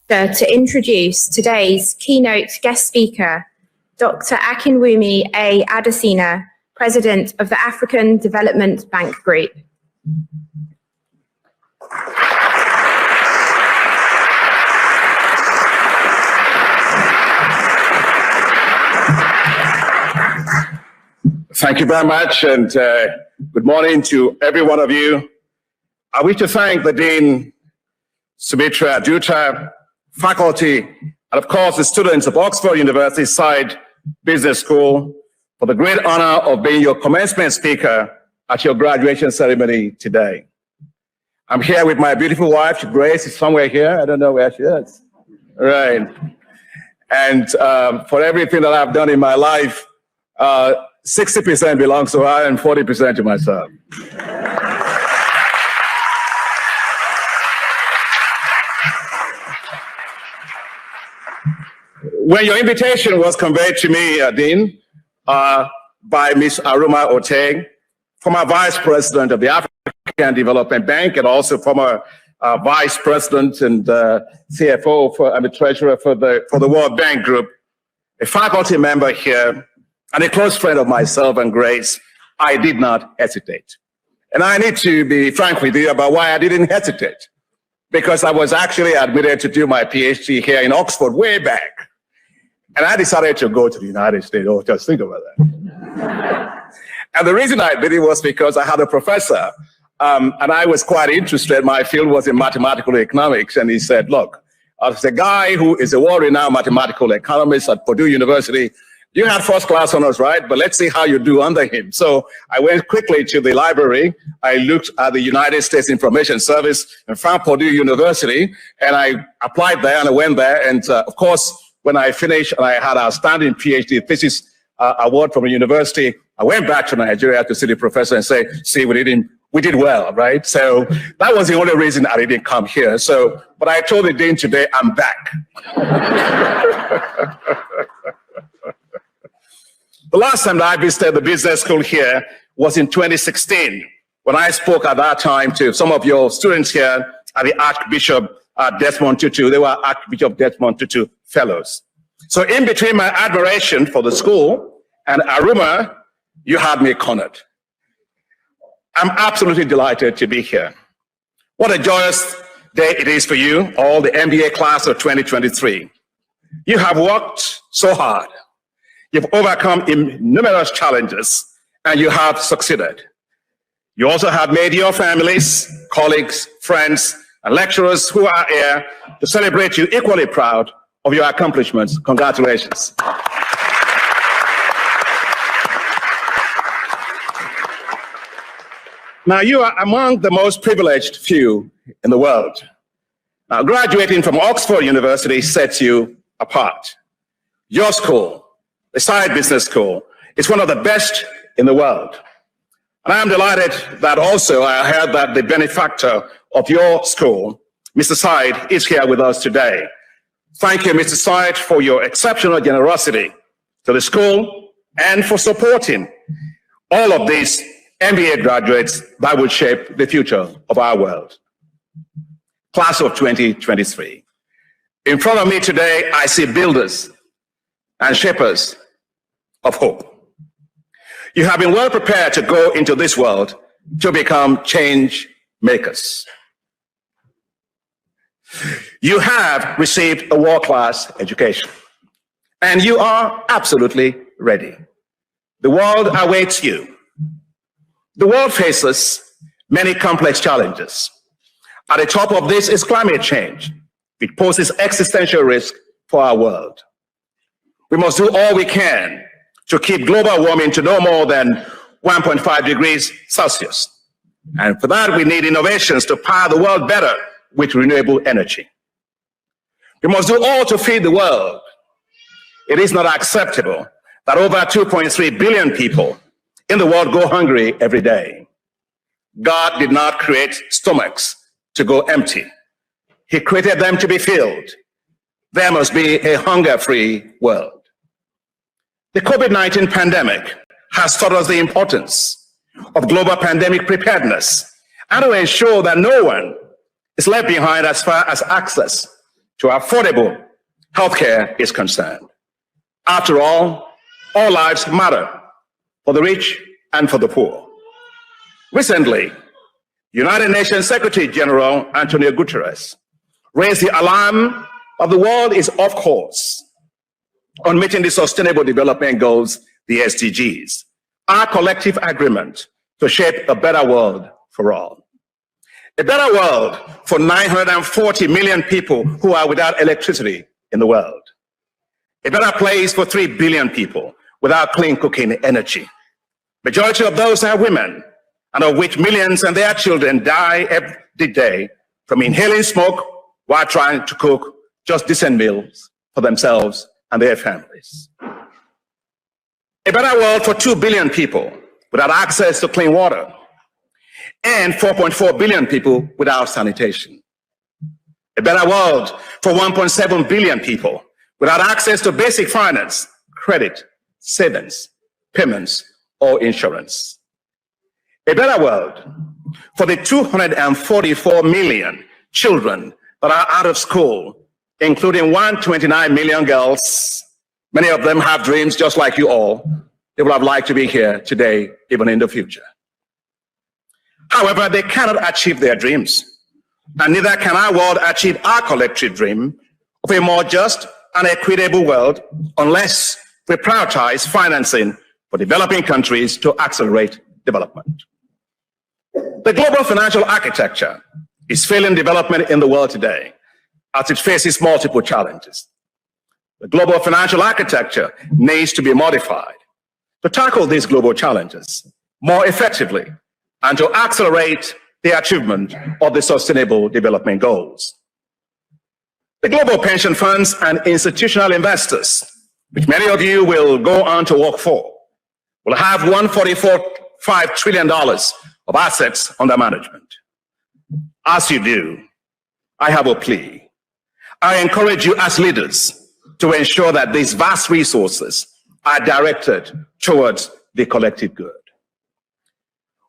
To introduce today's keynote guest speaker, Dr. Akinwumi A. Adesina, President of the African Development Bank Group. Thank you very much, and good morning to every one of you. I wish to thank the Dean, Sumitra Duta, faculty, and of course the students of Oxford University Side Business School for the great honor of being your commencement speaker at your graduation ceremony today. I'm here with my beautiful wife, Grace is somewhere here. I don't know where she is. Right. And for everything that I've done in my life, 60% belongs to her and 40% to myself. When your invitation was conveyed to me, Dean, by Ms. Aruma Oteg, former Vice President of the African Development Bank and also former Vice President and CFO and the Treasurer for the World Bank Group, a faculty member here, and a close friend of myself and Grace, I did not hesitate. And I need to be frank with you about why I didn't hesitate. Because I was actually admitted to do my PhD here in Oxford way back. And I decided to go to the United States. Oh, just think about that. And the reason I did it was because I had a professor, and I was quite interested. My field was in mathematical economics. And he said, look, as a guy who is a world-renowned mathematical economist at Purdue University, You had first class honors, right? But let's see how you do under him. So I went quickly to the library. I looked at the United States Information Service and found Purdue University, and I applied there and I went there. And of course, when I finished and I had a outstanding PhD thesis award from a university, I went back to Nigeria to see the professor and say, see, we did well, right? So that was the only reason I didn't come here. So, but I told the dean today, I'm back. The last time that I visited the business school here was in 2016, when I spoke at that time to some of your students here at the Archbishop Desmond Tutu. They were Archbishop Desmond Tutu fellows. So in between my admiration for the school and Aruma, you had me cornered. I'm absolutely delighted to be here. What a joyous day it is for you, all the MBA class of 2023. You have worked so hard. You've overcome numerous challenges, and you have succeeded. You also have made your families, colleagues, friends, and lecturers who are here to celebrate you equally proud of your accomplishments. Congratulations. Now, you are among the most privileged few in the world. Now, graduating from Oxford University sets you apart. Your school, the Side Business School, is one of the best in the world. And I'm delighted that also I heard that the benefactor of your school, Mr. Side, is here with us today. Thank you, Mr. Side, for your exceptional generosity to the school and for supporting all of these MBA graduates that will shape the future of our world. Class of 2023. In front of me today, I see builders and shapers of hope. You have been well prepared to go into this world to become change makers. You have received a world-class education, and you are absolutely ready. The world awaits you. The world faces many complex challenges. At the top of this is climate change. It poses existential risk for our world. We must do all we can to keep global warming to no more than 1.5 degrees Celsius. And for that, we need innovations to power the world better with renewable energy. We must do all to feed the world. It is not acceptable that over 2.3 billion people in the world go hungry every day. God did not create stomachs to go empty. He created them to be filled. There must be a hunger-free world. The COVID-19 pandemic has taught us the importance of global pandemic preparedness and to ensure that no one is left behind as far as access to affordable healthcare is concerned. After all lives matter, for the rich and for the poor. Recently, United Nations Secretary General Antonio Guterres raised the alarm of the world is off course on meeting the Sustainable Development Goals, the SDGs, our collective agreement to shape a better world for all. A better world for 940 million people who are without electricity in the world. A better place for 3 billion people without clean cooking energy. Majority of those are women, and of which millions and their children die every day from inhaling smoke while trying to cook just decent meals for themselves and their families. A better world for 2 billion people without access to clean water, and 4.4 billion people without sanitation. A better world for 1.7 billion people without access to basic finance, credit, savings, payments, or insurance. A better world for the 244 million children that are out of school, including 129 million girls. Many of them have dreams just like you all. They would have liked to be here today, even in the future. However, they cannot achieve their dreams, and neither can our world achieve our collective dream of a more just and equitable world unless we prioritize financing for developing countries to accelerate development. The global financial architecture is failing development in the world today as it faces multiple challenges. The global financial architecture needs to be modified to tackle these global challenges more effectively and to accelerate the achievement of the Sustainable Development Goals. The global pension funds and institutional investors, which many of you will go on to work for, will have $144.5 trillion of assets under management. As you do, I have a plea. I encourage you as leaders to ensure that these vast resources are directed towards the collective good.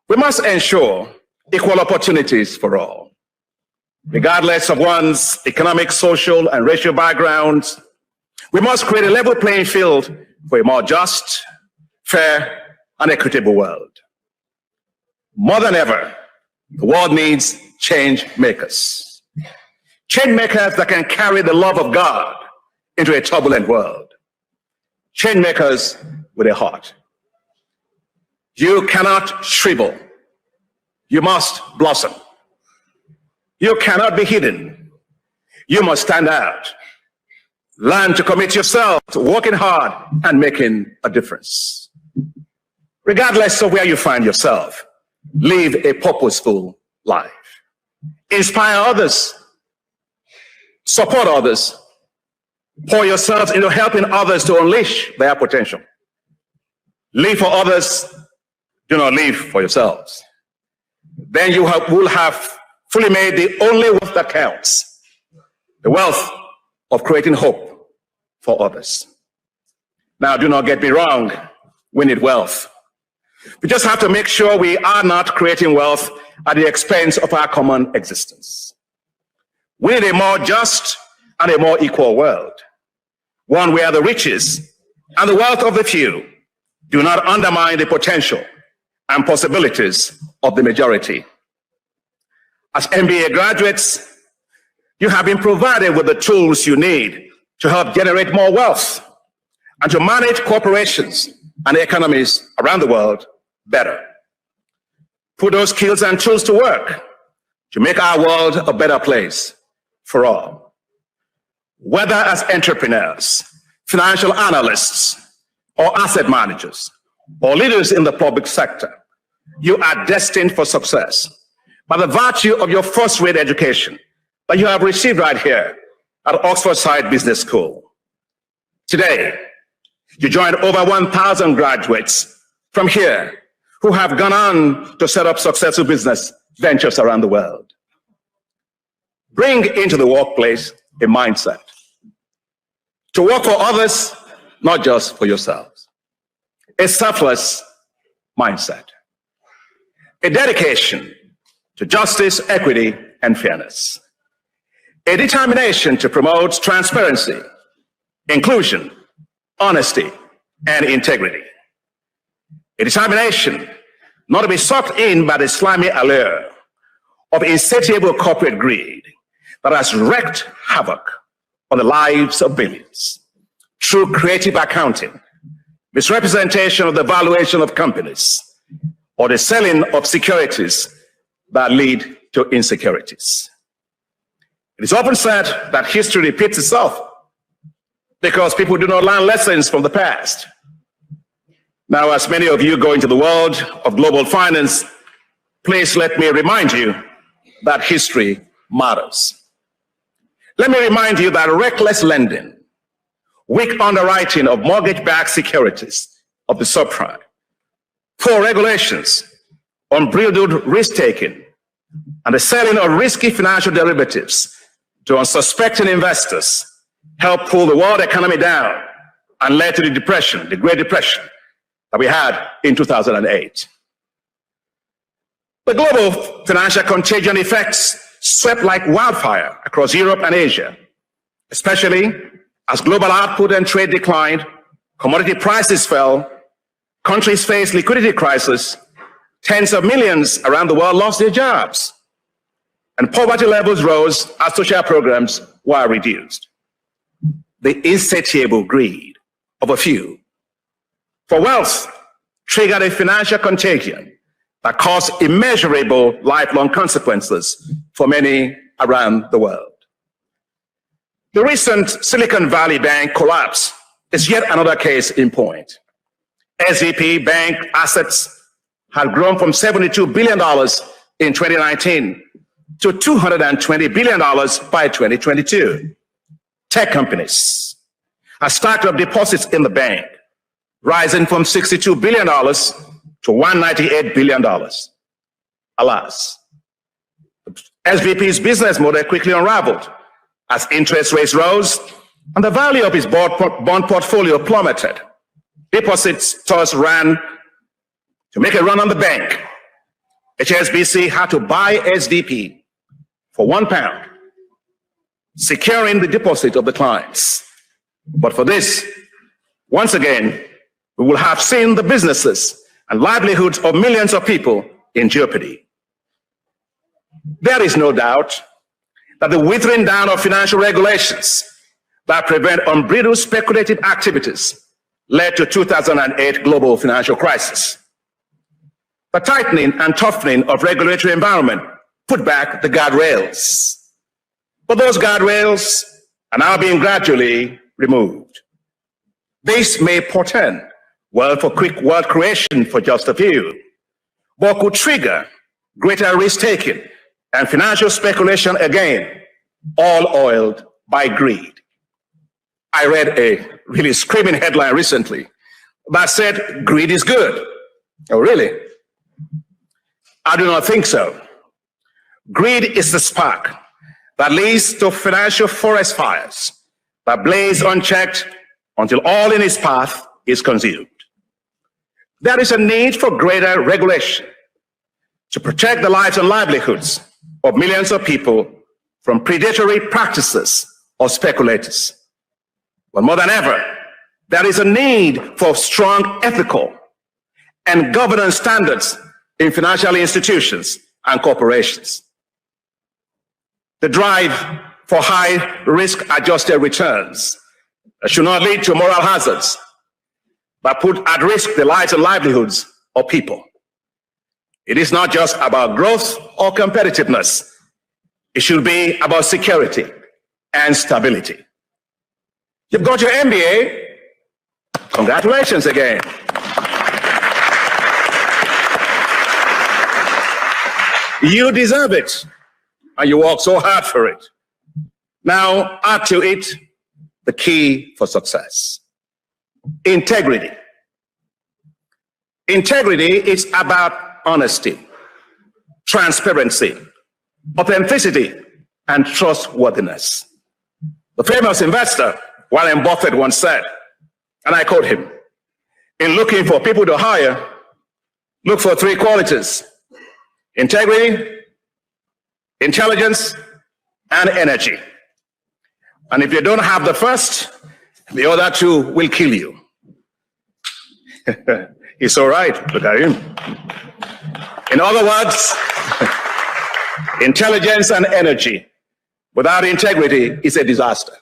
We must ensure equal opportunities for all, regardless of one's economic, social, and racial backgrounds. We must create a level playing field for a more just, fair, and equitable world. More than ever, the world needs change makers. Change makers that can carry the love of God into a turbulent world. Change makers with a heart. You cannot shrivel. You must blossom. You cannot be hidden. You must stand out. Learn to commit yourself to working hard and making a difference. Regardless of where you find yourself, live a purposeful life. Inspire others. Support others. Pour yourselves into helping others to unleash their potential. Live for others. Do not live for yourselves. Then you will have fully made the only wealth that counts, the wealth of creating hope for others. Now, do not get me wrong, we need wealth. We just have to make sure we are not creating wealth at the expense of our common existence. We need a more just and a more equal world, one where the riches and the wealth of the few do not undermine the potential and possibilities of the majority. As MBA graduates, you have been provided with the tools you need to help generate more wealth and to manage corporations and economies around the world better. Put those skills and tools to work to make our world a better place for all. Whether as entrepreneurs, financial analysts, or asset managers, or leaders in the public sector, you are destined for success by the virtue of your first-rate education that you have received right here at Oxford Side Business School. Today, you joined over 1,000 graduates from here who have gone on to set up successful business ventures around the world. Bring into the workplace a mindset to work for others, not just for yourselves. A selfless mindset. A dedication to justice, equity, and fairness. A determination to promote transparency, inclusion, honesty, and integrity. A determination not to be sucked in by the slimy allure of insatiable corporate greed that has wreaked havoc on the lives of billions through creative accounting, misrepresentation of the valuation of companies, or the selling of securities that lead to insecurities. It is often said that history repeats itself because people do not learn lessons from the past. Now, as many of you go into the world of global finance, please let me remind you that history matters. Let me remind you that reckless lending, weak underwriting of mortgage-backed securities of the subprime, poor regulations, unbridled risk-taking, and the selling of risky financial derivatives to unsuspecting investors helped pull the world economy down and led to the depression, the Great Depression, that we had in 2008. The global financial contagion effects swept like wildfire across Europe and Asia, especially as global output and trade declined, commodity prices fell, countries faced liquidity crisis, tens of millions around the world lost their jobs, and poverty levels rose as social programs were reduced. The insatiable greed of a few for wealth triggered a financial contagion that caused immeasurable lifelong consequences for many around the world. The recent Silicon Valley Bank collapse is yet another case in point. SVP Bank assets had grown from $72 billion in 2019 to $220 billion by 2022. Tech companies have stacked up deposits in the bank, rising from $62 billion to $198 billion. Alas, SVP's business model quickly unraveled as interest rates rose and the value of his bond portfolio plummeted. Deposits thus ran to make a run on the bank. HSBC had to buy SVP for £1, securing the deposit of the clients. But for this, once again, we will have seen the businesses and livelihoods of millions of people in jeopardy. There is no doubt that the withering down of financial regulations that prevent unbridled speculative activities led to 2008 global financial crisis. The tightening and toughening of regulatory environment put back the guardrails. But those guardrails are now being gradually removed. This may portend well for quick wealth creation for just a few, but could trigger greater risk-taking and financial speculation again, all oiled by greed. I read a really screaming headline recently that said, greed is good. Oh, really? I do not think so. Greed is the spark that leads to financial forest fires that blaze unchecked until all in its path is consumed. There is a need for greater regulation to protect the lives and livelihoods of millions of people from predatory practices of speculators. But more than ever, there is a need for strong ethical and governance standards in financial institutions and corporations. The drive for high risk-adjusted returns should not lead to moral hazards, but put at risk the lives and livelihoods of people. It is not just about growth or competitiveness. It should be about security and stability. You've got your MBA. Congratulations again. You deserve it, and you work so hard for it. Now, add to it the key for success: integrity. Integrity is about honesty, transparency, authenticity, and trustworthiness. The famous investor, Warren Buffett, once said, and I quote him, "In looking for people to hire, look for three qualities: integrity, intelligence, and energy. And if you don't have the first, the other two will kill you." He's so right. Look at him. In other words, intelligence and energy without integrity is a disaster.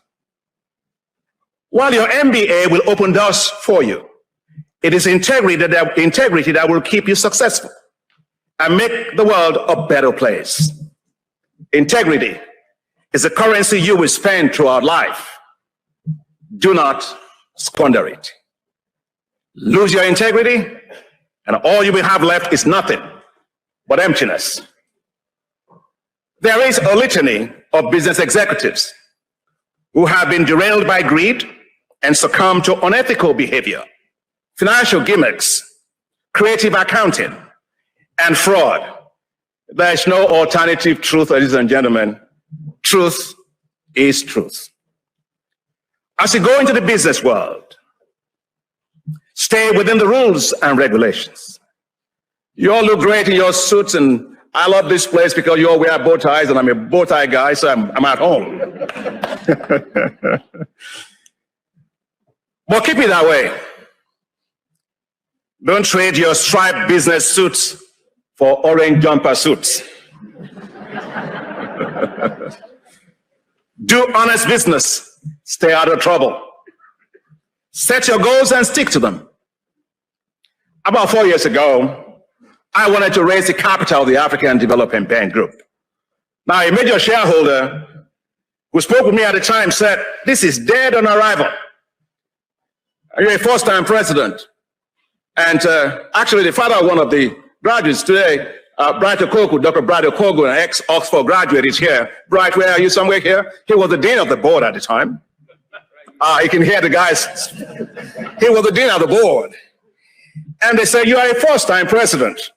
While your MBA will open doors for you, it is integrity that will keep you successful and make the world a better place. Integrity is a currency you will spend throughout life. Do not squander it. Lose your integrity, and all you will have left is nothing but emptiness. There is a litany of business executives who have been derailed by greed and succumbed to unethical behavior, financial gimmicks, creative accounting, and fraud. There is no alternative truth, ladies and gentlemen. Truth is truth. As you go into the business world, stay within the rules and regulations. You all look great in your suits, and I love this place because you all wear bow ties, and I'm a bow tie guy, so I'm at home. But keep it that way. Don't trade your striped business suits for orange jumper suits. Do honest business. Stay out of trouble. Set your goals and stick to them. About 4 years ago, I wanted to raise the capital of the African Development Bank Group. Now, a major shareholder who spoke with me at the time, said, "This is dead on arrival. You're a first-time president." And actually, the father of one of the graduates today, Bright Okogu, Dr. Bright Okogu, an ex-Oxford graduate, is here. Bright, where are you? Somewhere here? He was the dean of the board at the time. You can hear the guys. He was the dean of the board. And they said, "You are a first-time president.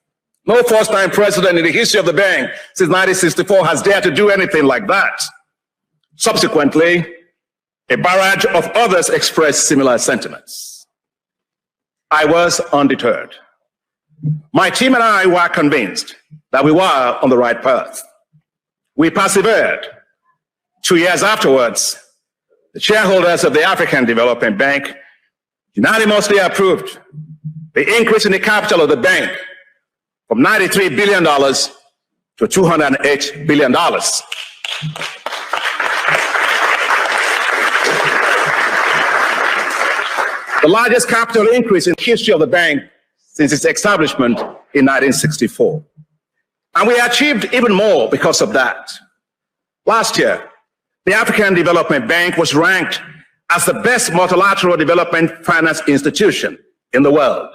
No first-time president in the history of the bank since 1964 has dared to do anything like that." Subsequently, a barrage of others expressed similar sentiments. I was undeterred. My team and I were convinced that we were on the right path. We persevered. 2 years afterwards, the shareholders of the African Development Bank unanimously approved the increase in the capital of the bank from $93 billion to $208 billion. The largest capital increase in the history of the bank since its establishment in 1964. And we achieved even more because of that. Last year, the African Development Bank was ranked as the best multilateral development finance institution in the world.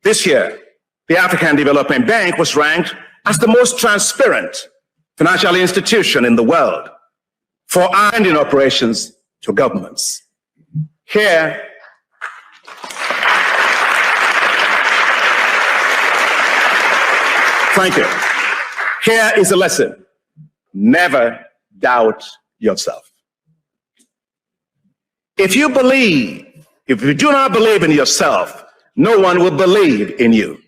This year, the African Development Bank was ranked as the most transparent financial institution in the world for lending operations to governments. Here, thank you. Here is a lesson. Never doubt yourself. If you do not believe in yourself, no one will believe in you.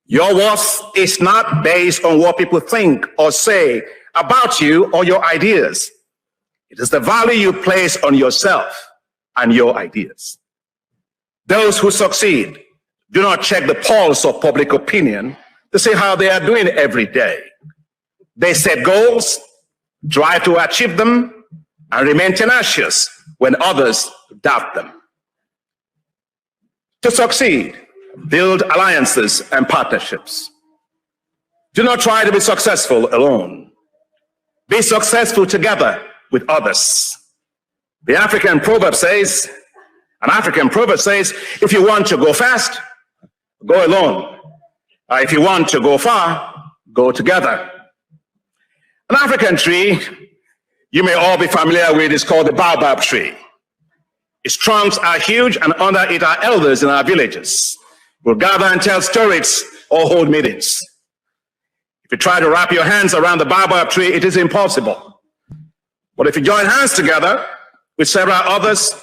Your worth is not based on what people think or say about you or your ideas. It is the value you place on yourself and your ideas. Those who succeed do not check the pulse of public opinion to see how they are doing every day. They set goals, drive to achieve them, and remain tenacious when others doubt them. To succeed, build alliances and partnerships. Do not try to be successful alone. Be successful together with others. An African proverb says, if you want to go fast, go alone. If you want to go far, go together. An African tree you may all be familiar with is called the baobab tree. Its trunks are huge, and under it are elders in our villages who will gather and tell stories or hold meetings. If you try to wrap your hands around the baobab tree, it is impossible. But if you join hands together with several others,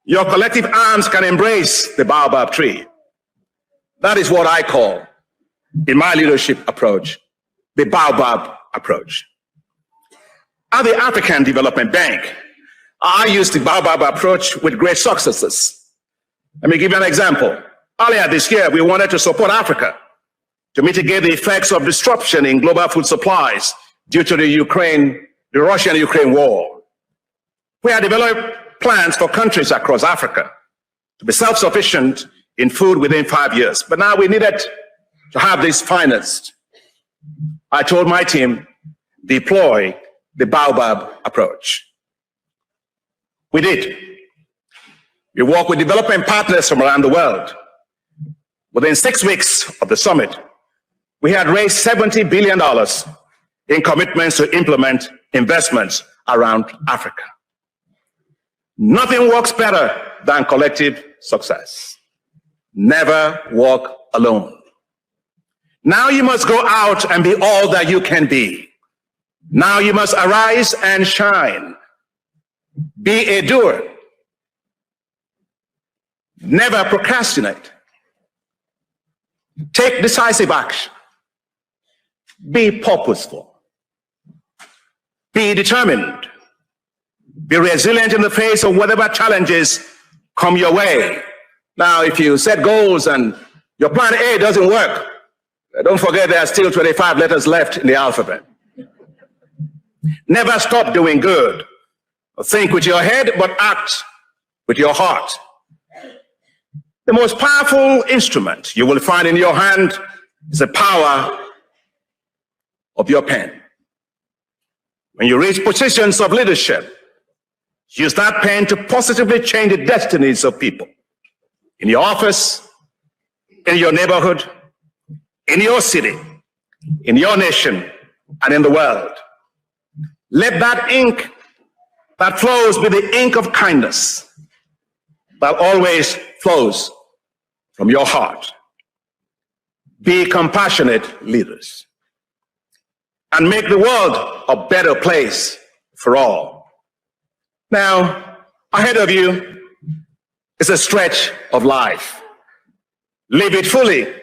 your collective arms can embrace the baobab tree. That is what I call, in my leadership approach, the baobab approach. At the African Development Bank, I used the baobab approach with great successes. Let me give you an example. Earlier this year, we wanted to support Africa to mitigate the effects of disruption in global food supplies due to the Russian-Ukraine war. We had developed plans for countries across Africa to be self-sufficient in food within 5 years. But now we needed to have this financed. I told my team, deploy the baobab approach. We did. We worked with development partners from around the world. Within 6 weeks of the summit, we had raised $70 billion in commitments to implement investments around Africa. Nothing works better than collective success. Never walk alone. Now you must go out and be all that you can be. Now you must arise and shine. Be a doer. Never procrastinate. Take decisive action. Be purposeful. Be determined. Be resilient in the face of whatever challenges come your way. Now, if you set goals and your plan A doesn't work, don't forget there are still 25 letters left in the alphabet. Never stop doing good. Think with your head, but act with your heart. The most powerful instrument you will find in your hand is the power of your pen. when you reach positions of leadership, use that pen to positively change the destinies of people in your office, in your neighborhood, in your city, in your nation, and in the world. Let that ink that flows be the ink of kindness that always flows from your heart. Be compassionate leaders and make the world a better place for all. Now, ahead of you is a stretch of life. Live it fully.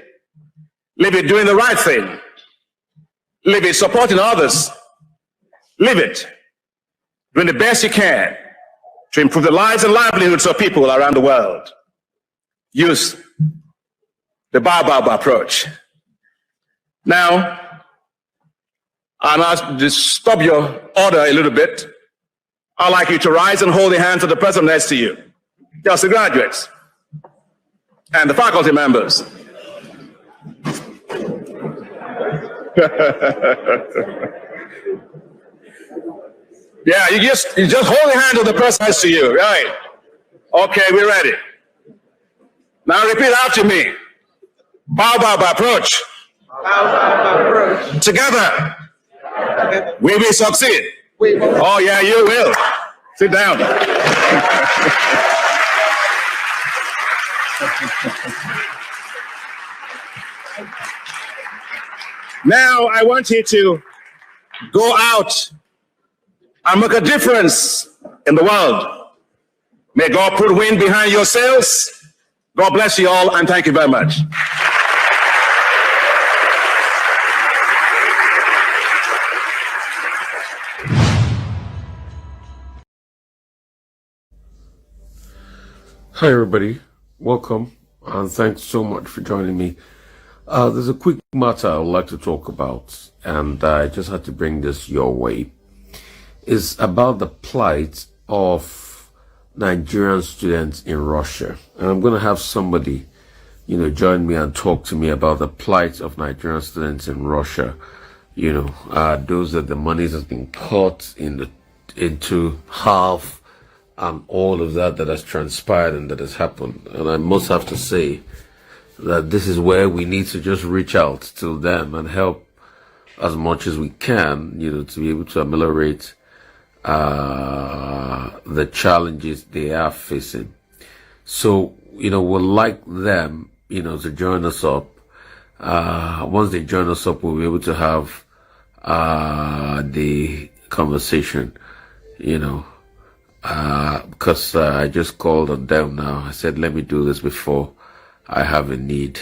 Live it doing the right thing. Live it supporting others. Live it doing the best you can to improve the lives and livelihoods of people around the world. Use the Baobab approach. Now, I'll ask to stop your order a little bit. I'd like you to rise and hold the hands of the person next to you. Just the graduates and the faculty members. Yeah, you just hold the hand of the person next to you, right? Okay, we're ready. Now repeat after me. Baobab approach. Baobab approach. Together, we will succeed. Oh yeah, you will. Sit down. Now I want you to go out and make a difference in the world. May God put wind behind your sails. God bless you all, and thank you very much. Hi everybody, welcome and thanks so much for joining me. There's a quick matter I would like to talk about, and I just had to bring this your way. It's about the plight of Nigerian students in Russia, and I'm going to have somebody, join me and talk to me about the plight of Nigerian students in Russia. Those that the money has been cut into half, and all of that has transpired and that has happened. And I must have to say that this is where we need to just reach out to them and help as much as we can, to be able to ameliorate the challenges they are facing. So, we'd like them, to join us up. Once they join us up, we'll be able to have the conversation, because I just called on them now. I said, let me do this before I have a need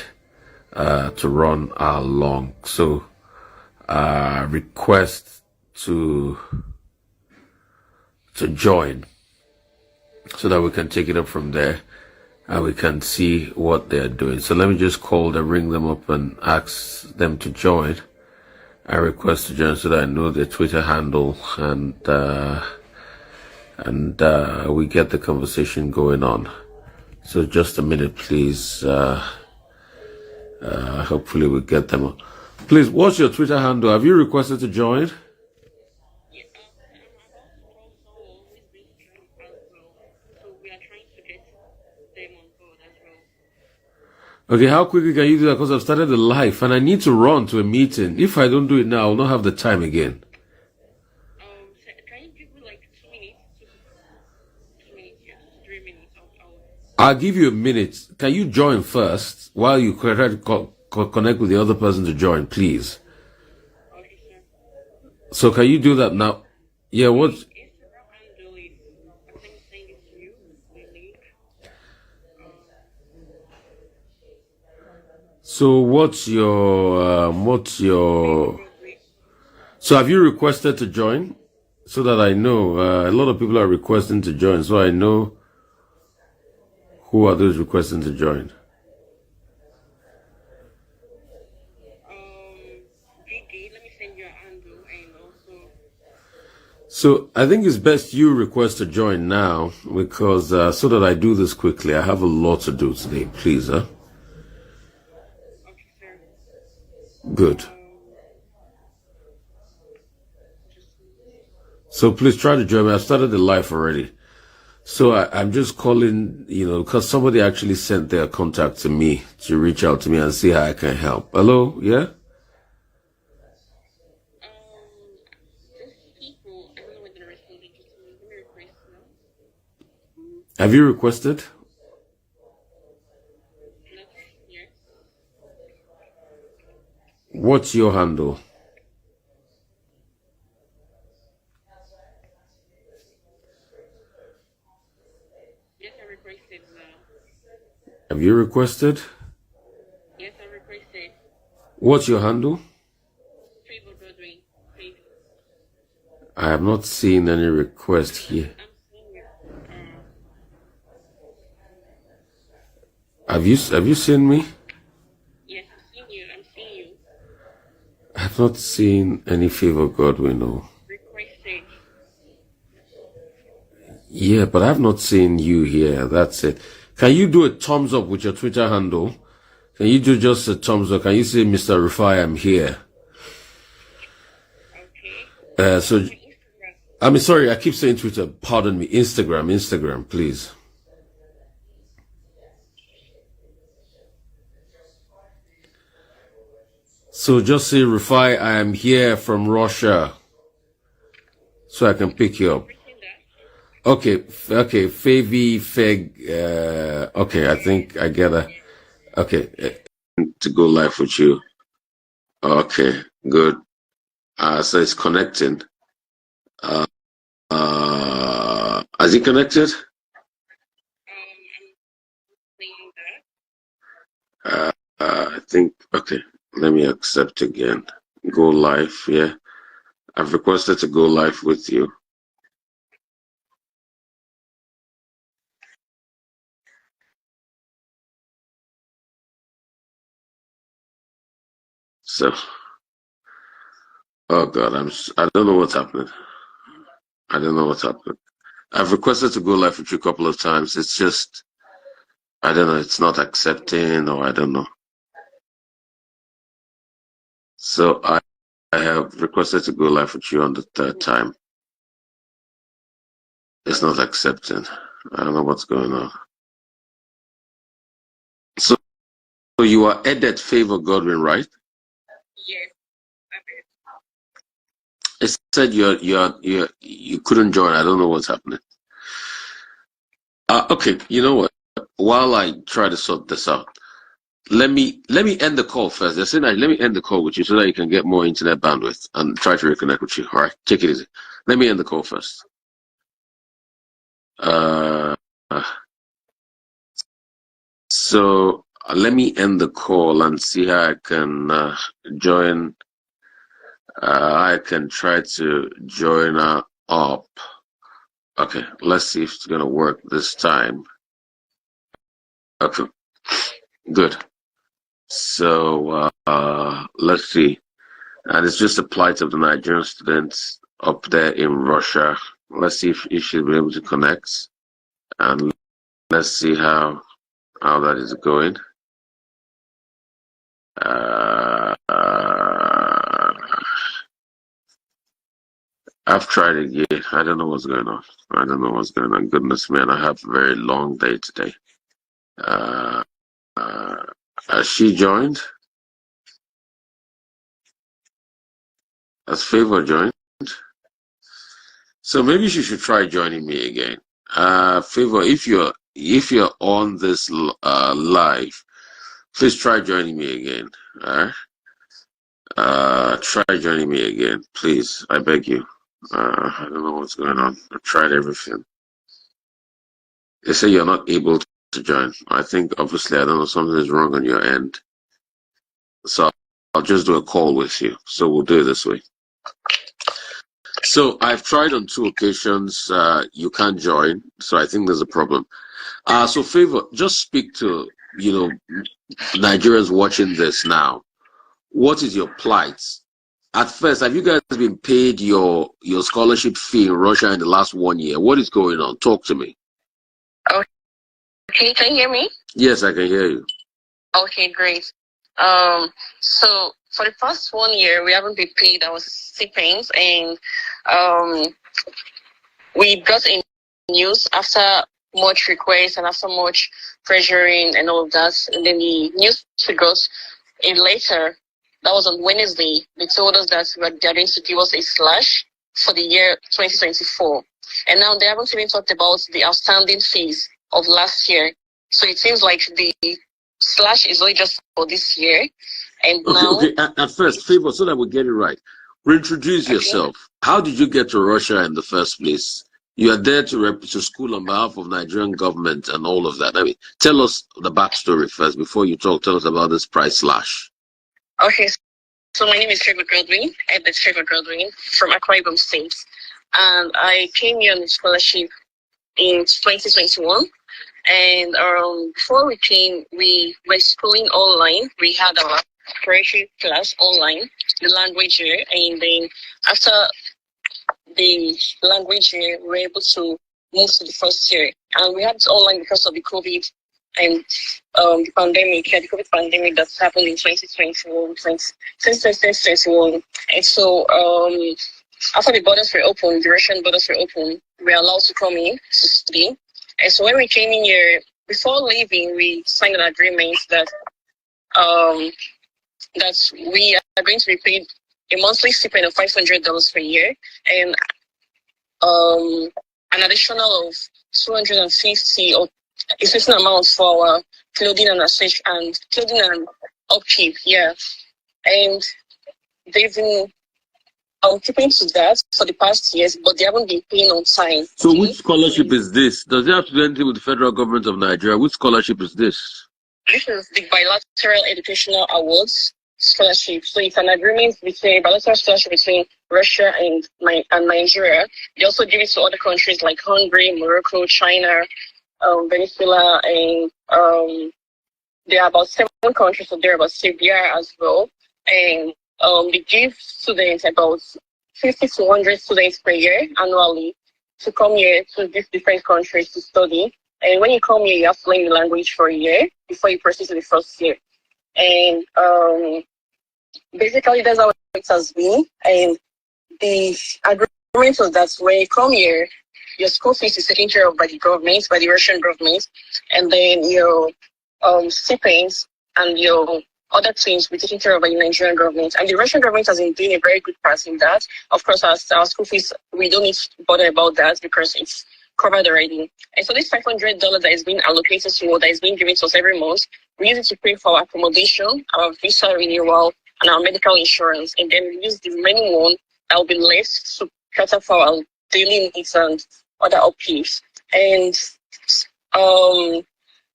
to run along. So request to join so that we can take it up from there and we can see what they're doing. So let me just ring them up and ask them to join. I request to join so that I know their Twitter handle and we get the conversation going on. So just a minute, please. Hopefully we'll get them. Please, what's your Twitter handle? Have you requested to join? Yeah, always been trying as well. So we are trying to get them on board as well. Okay, how quickly can you do that? Because I've started the live and I need to run to a meeting. If I don't do it now, I'll not have the time again. Can you give me like 2 minutes? 2 minutes, yeah, 3 minutes. I'll give you a minute. Can you join first while you try to connect with the other person to join, please? Okay, sir. So can you do that now? Yeah, what? Instagram handle is, I think, send it to you, the link. So what's your, so have you requested to join? So that I know, a lot of people are requesting to join, so I know who are those requesting to join. GD, let me send you a handle and also. So I think it's best you request to join now because so that I do this quickly. I have a lot to do today, please, huh? Okay, sir. Good. So please try to join me. I've started the live already. So I'm just calling, because somebody actually sent their contact to me to reach out to me and see how I can help. Hello? Yeah? Just people, I don't know when they're responding. Just give me a request now. Have you requested? Not yet. What's your handle? Yes, I requested now. Have you requested? Yes, I requested. What's your handle? Favor Godwin. Favor. I have not seen any request here. I'm seeing you. Have you seen me? Yes, I'm seeing you. I'm seeing you. I have not seen any Favor Godwin. No. Requested. Yeah, but I've not seen you here. That's it. Can you do a thumbs up with your Twitter handle? Can you do just a thumbs up? Can you say, Mr. Rufai, I'm here? Okay. So, My Instagram. I mean, sorry, I keep saying Twitter. Pardon me. Instagram, please. So just say, Rufai, I am here from Russia. So I can pick you up. Okay, Favi, Feg, okay, I think I get a, okay, to go live with you. Okay, good. So it's connecting. Is it connected? I think, okay, let me accept again. Go live, yeah. I've requested to go live with you. So, oh God, I don't know what's happening. I don't know what's happening. I've requested to go live with you a couple of times. It's just, I don't know, it's not accepting, or I don't know. So I have requested to go live with you on the third time. It's not accepting. I don't know what's going on. So you are Edet Favor Godwin, right? Yes. It said you couldn't join. I don't know what's happening. Okay, you know what? While I try to sort this out, let me end the call first. They're saying that let me end the call with you so that you can get more internet bandwidth and try to reconnect with you. All right, take it easy. Let me end the call first. So let me end the call and see how I can join. I can try to join up. Okay, let's see if it's gonna work this time. Okay, good. So let's see. And it's just the plight of the Nigerian students up there in Russia. Let's see if she'll be able to connect, and let's see how that is going. I've tried again. I don't know what's going on. I don't know what's going on. Goodness, man, I have a very long day today. Has she joined? Has Favor joined? So maybe she should try joining me again. Favor, if you're on this live, please try joining me again. Try joining me again, please. I beg you. I don't know what's going on. I've tried everything. They say you're not able to join. I think obviously I don't know, something is wrong on your end. So I'll just do a call with you. So we'll do it this way. So I've tried on 2 occasions. You can't join. So I think there's a problem. So Favor, just speak to, Nigerians watching this now. What is your plight? At first, have you guys been paid your scholarship fee in Russia in the last 1 year? What is going on? Talk to me. Okay, can you hear me? Yes, I can hear you. Okay, great. So for the past 1 year, we haven't been paid our stipends, and we got in news after much requests and after much pressuring and all of that. And then the news we got in later, that was on Wednesday, they told us that they're going to give us a slash for the year 2024. And now they haven't even talked about the outstanding fees of last year. So it seems like the slash is only just for this year. And now, At first, Favor, so that we get it right, reintroduce yourself. How did you get to Russia in the first place? You are there to school on behalf of Nigerian government and all of that. I mean, tell us the backstory first before you tell us about this price slash. Okay, so my name is Trevor Godwin. I'm Trevor Godwin from Akwa Ibom State. And I came here on a scholarship in 2021. And before we came, we were schooling online. We had our preparatory class online, the language year. And then after the language year, we were able to move to the first year. And we had it online because of the COVID and the pandemic, the COVID pandemic that happened in 2021. And so after the borders were open, the Russian borders were open, we were allowed to come in to study. And so when we came in here, before leaving, we signed an agreement that that we are going to be paid a monthly stipend of $500 per year and an additional of $250 or a certain amount for our clothing and clothing and upkeep. Yeah, and they've been keeping to that for the past years, but they haven't been paying on time. So which scholarship is this? Does it have to do anything with the federal government of Nigeria? Which scholarship is this? This is the Bilateral Educational Awards Scholarship. So it's an agreement between bilateral scholarship between Russia and Nigeria. They also give it to other countries like Hungary, Morocco, China, Venezuela, and there are about 7 countries, so there are about Serbia as well. And they give students about 50 to 100 students per year annually to come here to these different countries to study. And when you come here, you have to learn the language for a year before you proceed to the first year. And basically, that's how it has been. And the agreement was that when you come here, your school fees is taken care of by the government, by the Russian government, and then your stipends and your other things will be taken care of by the Nigerian government. And the Russian government has been doing a very good part in that. Of course, our school fees, we don't need to bother about that because it's covered already. And so this $500 that is being allocated to what that is being given to us every month, we use it to pay for our accommodation, our visa renewal, and our medical insurance. And then we use the remaining one that will be left to cater for our daily needs and other upkeeps. And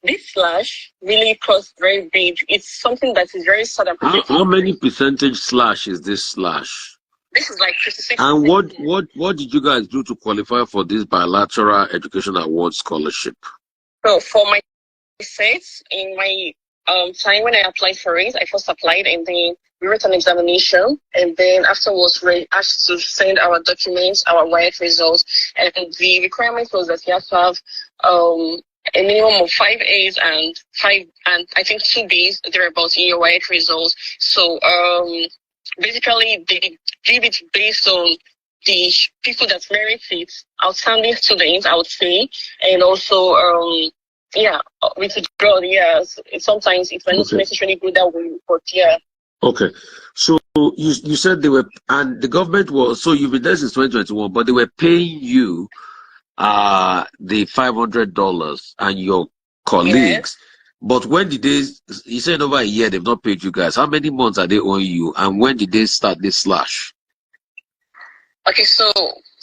this slash really costs very big. It's something that is very sad. How many percentage slash is this slash? This is like 56%. And what did you guys do to qualify for this bilateral education award scholarship? So for my set, in my time when I applied for it, I first applied and then we wrote an examination, and then afterwards we were asked to send our documents, our WWII results, and the requirement was that you have to have a minimum of 5 A's and I think 2 B's thereabouts in your WWII results. So basically they give it based on the people that merit it, outstanding students, I would say, and also with the growth, yes. Sometimes it might not necessarily go that way, but yeah. Okay, so you said they were, and the government was, so you've been there since 2021, but they were paying you the $500 and your colleagues. Yes. But when did they, you said over a year they've not paid you guys. How many months are they owing you, and when did they start this slash? Okay, so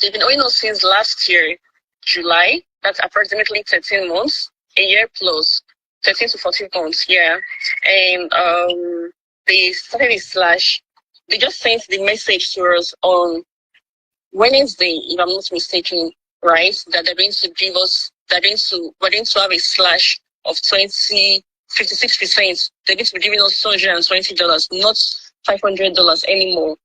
they've been owing us since last year, July. That's approximately 13 months, a year plus 13 to 14 months, yeah. And they started a slash. They just sent the message to us on Wednesday, if I'm not mistaken, right? That they're going to give us, we're going to have a slash of 56%. They're going to be giving us $220, not $500 anymore.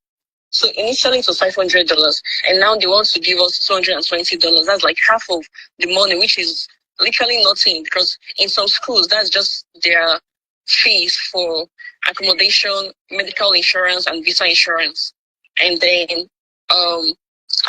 So initially it was $500, and now they want to give us $220. That's like half of the money, which is literally nothing, because in some schools that's just their fees for accommodation, medical insurance, and visa insurance. And then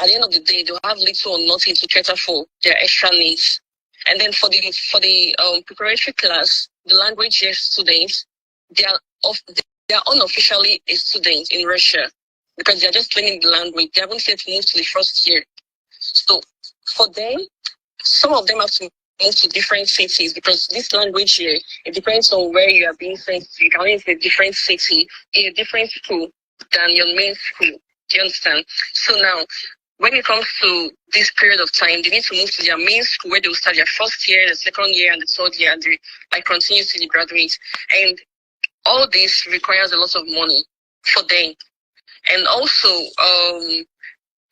at the end of the day, they'll have little or nothing to cater for their extra needs. And then for the preparatory class, the language year students, they are unofficially a student in Russia because they are just learning the language. They haven't yet moved to the first year. So for them, some of them have to move to different cities because this language here, it depends on where you are being sent to. You can live in a different city, in a different school than your main school. Do you understand? So now, when it comes to this period of time, they need to move to their main school where they will start their first year, the second year, and the third year, and they continue to graduate. And all this requires a lot of money for them. And also,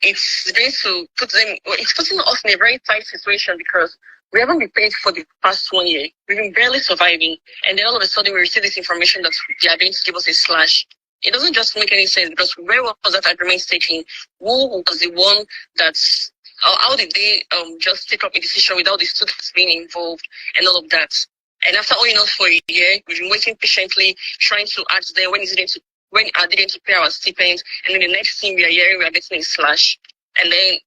it's going to put them, it's putting us in a very tight situation because we haven't been paid for the past 1 year. We've been barely surviving. And then all of a sudden we receive this information that they are going to give us a slash. It doesn't just make any sense because where was that agreement taken? Who was the one that's, how did they just take up a decision without the students being involved and all of that? And after owing us for a year, we've been waiting patiently, trying to ask them when are they going to pay our stipends? And then the next thing we are hearing, we are getting a slash. And then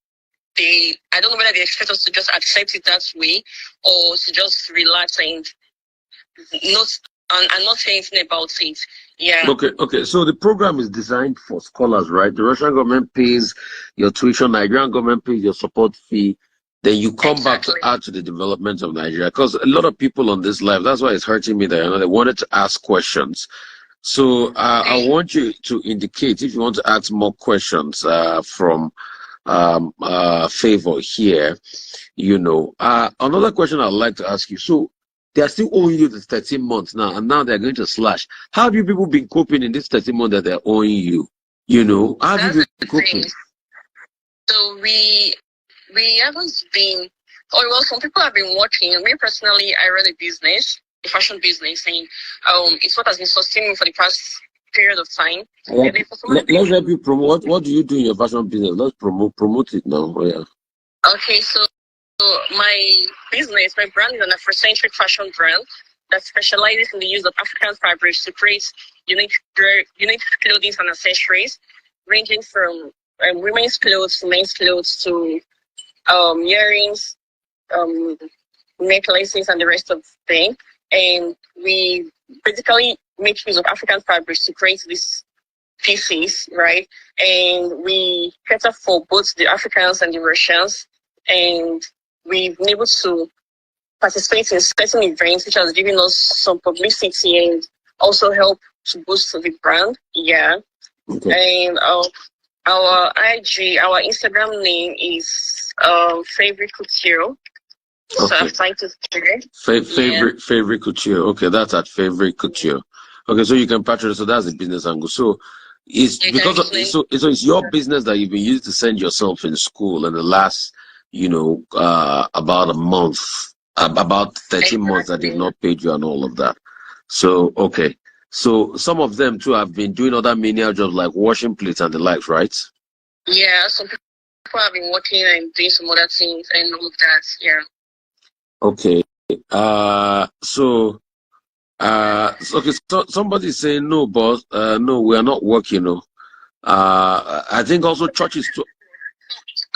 I don't know whether they expect us to just accept it that way or to just relax and not say anything about it. Yeah. Okay. So the program is designed for scholars, right? The Russian government pays your tuition, Nigerian government pays your support fee. Then you come back to add to the development of Nigeria. Because a lot of people on this live, that's why it's hurting me that they wanted to ask questions. So I want you to indicate if you want to ask more questions from Favor here. Another question I'd like to ask you. So they are still owing you the 13 months now, and now they're going to slash. How have you people been coping in this 13 months that they're owing you? How have you been coping? So we haven't been. Oh well, some people have been working. Me personally, I run a fashion business, and it's what has been sustaining me for the past period of time. Yeah. Let's help you promote. What do you do in your fashion business? Let's promote it now. Oh, yeah. Okay, so my brand is an Afrocentric fashion brand that specializes in the use of African fabrics to create unique clothing and accessories, ranging from women's clothes to men's clothes to earrings, necklaces, and the rest of things. And we basically make use of African fabrics to create these pieces, right? And we cater for both the Africans and the Russians. And we've been able to participate in certain events, which has given us some publicity and also help to boost the brand. Yeah. Okay. And our Instagram name is Favorite Couture. So I've titled it. Favorite Couture. Okay, that's at Favorite Couture. Okay, so you can patronize. So that's the business angle. So it's because of, so it's your business that you've been used to send yourself in school in the last, about a month, about 13 months that they've not paid you and all of that. So okay. So some of them too have been doing other menial jobs like washing plates and the likes, right? Yeah, some people have been working and doing some other things and all of that. Yeah. Okay. So somebody's saying no, boss. No, we are not working. No. I think also churches too.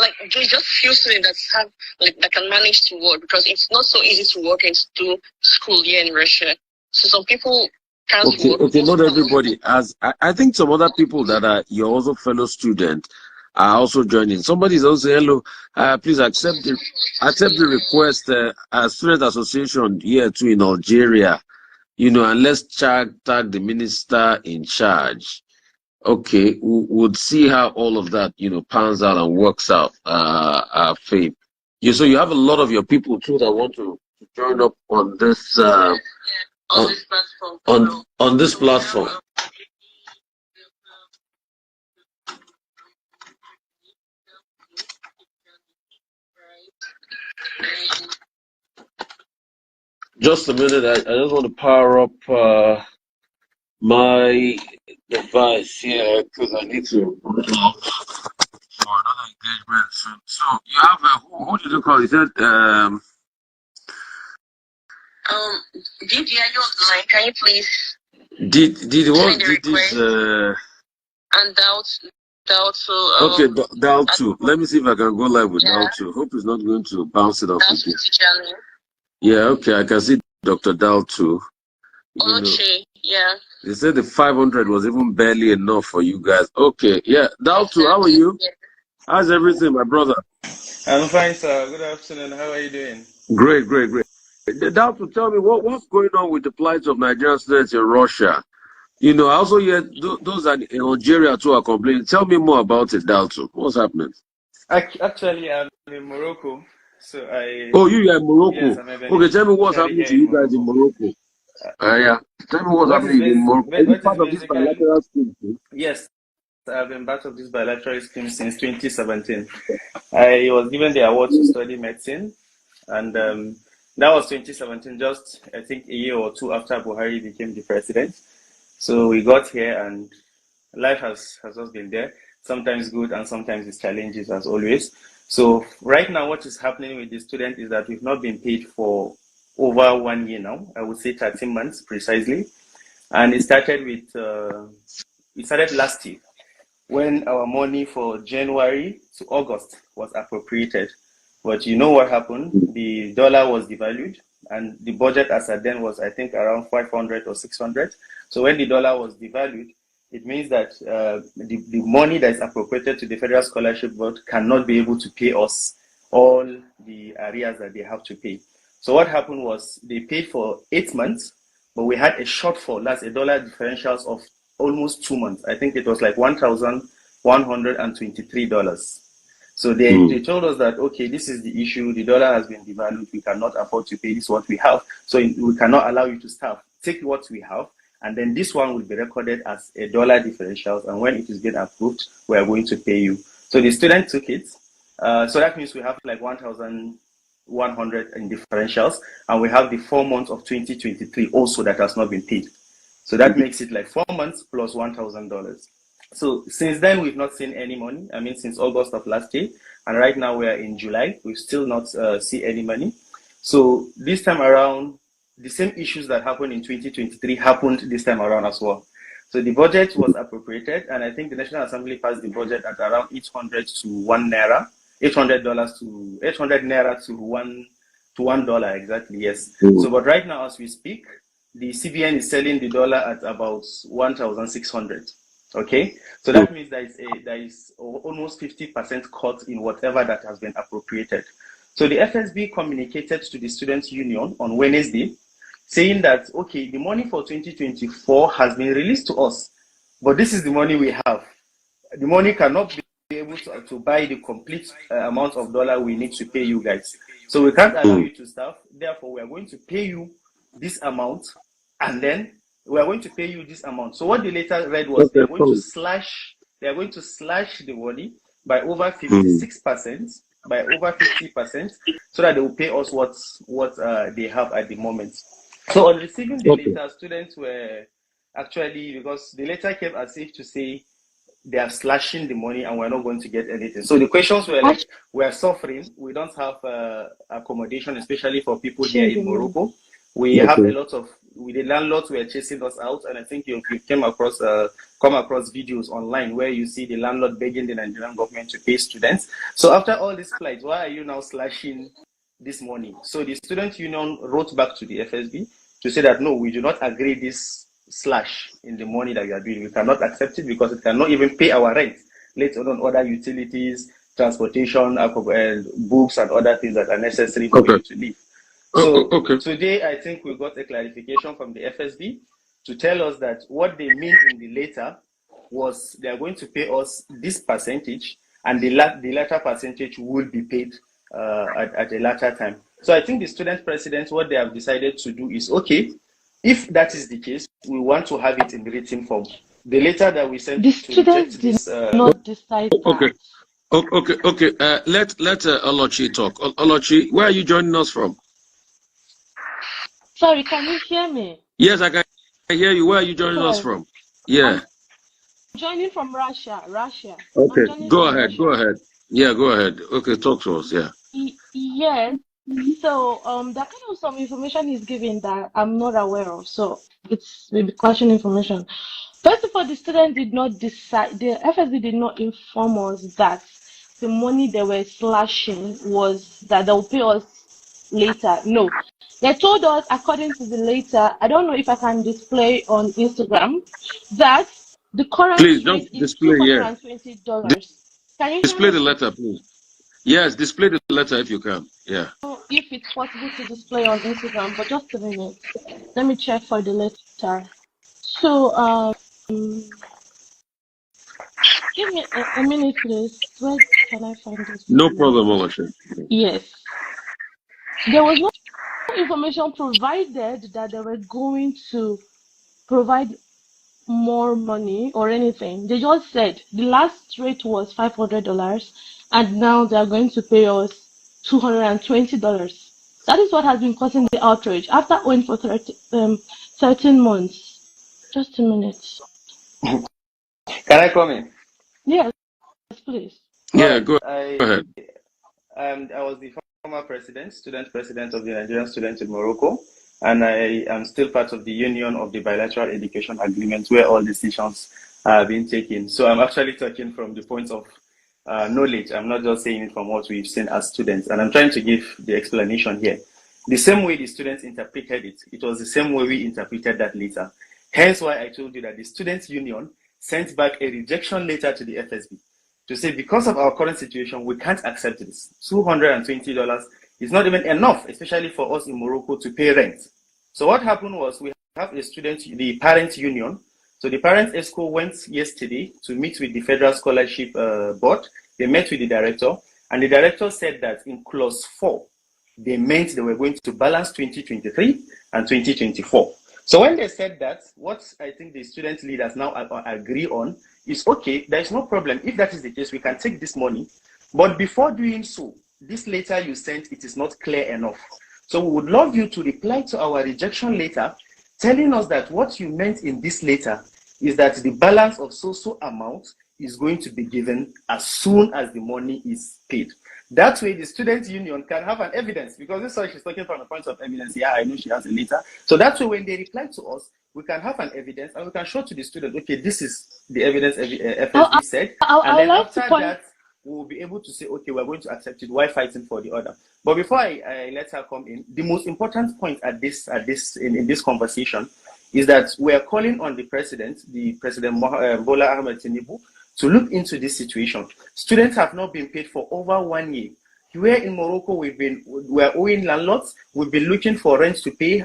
Like just few students that can manage to work because it's not so easy to work and to do school here in Russia. So some people can't work. Okay, not everybody. I think some other people that are your also fellow students are also joining. Somebody's also saying, hello, please accept the request. Student Association here too in Algeria, and let's tag the minister in charge. Okay, we'll see how all of that, pans out and works out. Faith. So you have a lot of your people too that want to join up on this on this platform. Just a minute, I just want to power up my device here because I need to for another engagement soon. So you have who did you call? You said Didi, are you online? Can you please did what did this handout Dial 2. Okay, dial 2. Let me see if I can go live with dial 2. Hope it's not going to bounce it off again. Yeah, okay, I can see Dr. Dial 2. Okay, yeah. They said the 500 was even barely enough for you guys. Okay, yeah. Dial 2, how are you? How's everything, my brother? I'm fine, sir. Good afternoon. How are you doing? Great. Dial 2, tell me what's going on with the plight of Nigerian students in Russia? I also hear those in Algeria too are complaining. Tell me more about it, Dial 2. What's happening? Actually, I'm in Morocco. So Oh, you are in Morocco? Yes, Okay, tell me what's happening to you guys in Morocco. Yeah. Tell me what's happening in Morocco. Are you part of this bilateral scheme too? Yes, I've been part of this bilateral scheme since 2017. I was given the award to study medicine, and that was 2017, just I think a year or two after Buhari became the president. So we got here, and life has just been there. Sometimes good, and sometimes it's challenges, as always. So right now, what is happening with the student is that we've not been paid for over 1 year now. I would say 13 months precisely, and it started last year when our money for January to August was appropriated. But you know what happened? The dollar was devalued, and the budget as at then was, I think, around 500 or 600. So when the dollar was devalued, it means that the money that is appropriated to the Federal Scholarship Board cannot be able to pay us all the arrears that they have to pay. So what happened was they paid for 8 months, but we had a shortfall. That's a dollar differentials of almost 2 months. I think it was like $1,123. So they told us that, okay, this is the issue. The dollar has been devalued. We cannot afford to pay. This is what we have. So we cannot allow you to staff. Take what we have. And then this one will be recorded as a dollar differentials. And when it is being approved, we are going to pay you. So the student took it. So that means we have like 1,100 in differentials. And we have the 4 months of 2023 also that has not been paid. So that makes it like 4 months plus $1,000. So since then, we've not seen any money. I mean, since August of last year. And right now we are in July. We've still not see any money. So this time around, the same issues that happened in 2023 happened this time around as well. So the budget was appropriated, and I think the National Assembly passed the budget at around 800 to 1 naira, $800 to 800 naira to $1 exactly. Yes. So, but right now, as we speak, the CBN is selling the dollar at about 1,600. Okay, so that means there is almost 50% cut in whatever that has been appropriated. So the FSB communicated to the Students' Union on Wednesday, saying that, okay, the money for 2024 has been released to us, but this is the money we have. The money cannot be able to buy the complete amount of dollar we need to pay you guys. So we can't allow you to staff. Therefore, we are going to pay you this amount, and then we are going to pay you this amount. So what the letter read was they are going to slash the money by over 56%, by over 50%, so that they will pay us what they have at the moment. So on receiving the letter, students were actually, because the letter came as if to say they are slashing the money and we're not going to get anything. So the questions were like, we're suffering. We don't have accommodation, especially for people here in Morocco. We have a lot of, the landlords were chasing us out, and I think you come across videos online where you see the landlord begging the Nigerian government to pay students. So after all this plight, why are you now slashing this money? So the student union wrote back to the FSB to say that no, we do not agree this slash in the money that we are doing. We cannot accept it because it cannot even pay our rent, let alone other utilities, transportation, books, and other things that are necessary for you to live. So today, I think we got a clarification from the FSB to tell us that what they mean in the letter was they are going to pay us this percentage, and the latter percentage will be paid at a later time. So I think the student president, what they have decided to do is, okay, if that is the case, we want to have it in written form. The letter that we sent the to students did this, not decide that. Okay. Let Olochi talk. Olochi, where are you joining us from? Sorry, can you hear me? Yes, I can hear you. Where are you joining us from? Yeah. I'm joining from Russia. Okay. Go ahead. Yeah, go ahead. Okay, talk to us. Yeah. Yes. So that kind of some information is given that I'm not aware of. So it's maybe question information. First of all, the student did not decide. The FSB did not inform us that the money they were slashing was that they'll pay us later. No, they told us according to the later. I don't know if I can display on Instagram that the current Please rate just is display here. $220. Can you hear Display me, the please? letter, please. Yes, display the letter if you can. Yeah. If it's possible to display on Instagram, but just a minute. Let me check for the letter. So, give me a minute, please. Where can I find this? No problem, Olashe. Yes. There was no information provided that they were going to provide more money or anything. They just said the last rate was $500 and now they are going to pay us $220. That is what has been causing the outrage after owing for 13 months. Just a minute. Can I come in? Yes, please. Yeah, go ahead. I was the former student president of the Nigerian students in Morocco, and I am still part of the union of the bilateral education agreement where all decisions are being taken. So I'm actually talking from the point of knowledge. I'm not just saying it from what we've seen as students, and I'm trying to give the explanation here. The same way the students interpreted it, it was the same way we interpreted that later. Hence why I told you that the students' union sent back a rejection letter to the FSB to say, because of our current situation, we can't accept this. $220 is not even enough, especially for us in Morocco, to pay rent. So what happened was we have the parent union. So the parents ESCO went yesterday to meet with the Federal Scholarship Board. They met with the director, and the director said that in clause 4, they meant they were going to balance 2023 and 2024. So when they said that, what I think the student leaders now agree on is, okay, there's no problem. If that is the case, we can take this money. But before doing so, this letter you sent, it is not clear enough. So we would love you to reply to our rejection letter, telling us that what you meant in this letter is that the balance of so amount is going to be given as soon as the money is paid. That way, the student union can have an evidence, because this is why she's talking from a point of evidence. Yeah, I know she has a letter. So that's why when they reply to us, we can have an evidence and we can show to the student, okay, this is the evidence FSB said. And then after that, we will be able to say, okay, we're going to accept it. Why fighting for the other? But before I let her come in, the most important point in this conversation is that we are calling on the President Bola Ahmed Tinubu, to look into this situation. Students have not been paid for over 1 year. Here in Morocco, we're owing landlords. We've been looking for rent to pay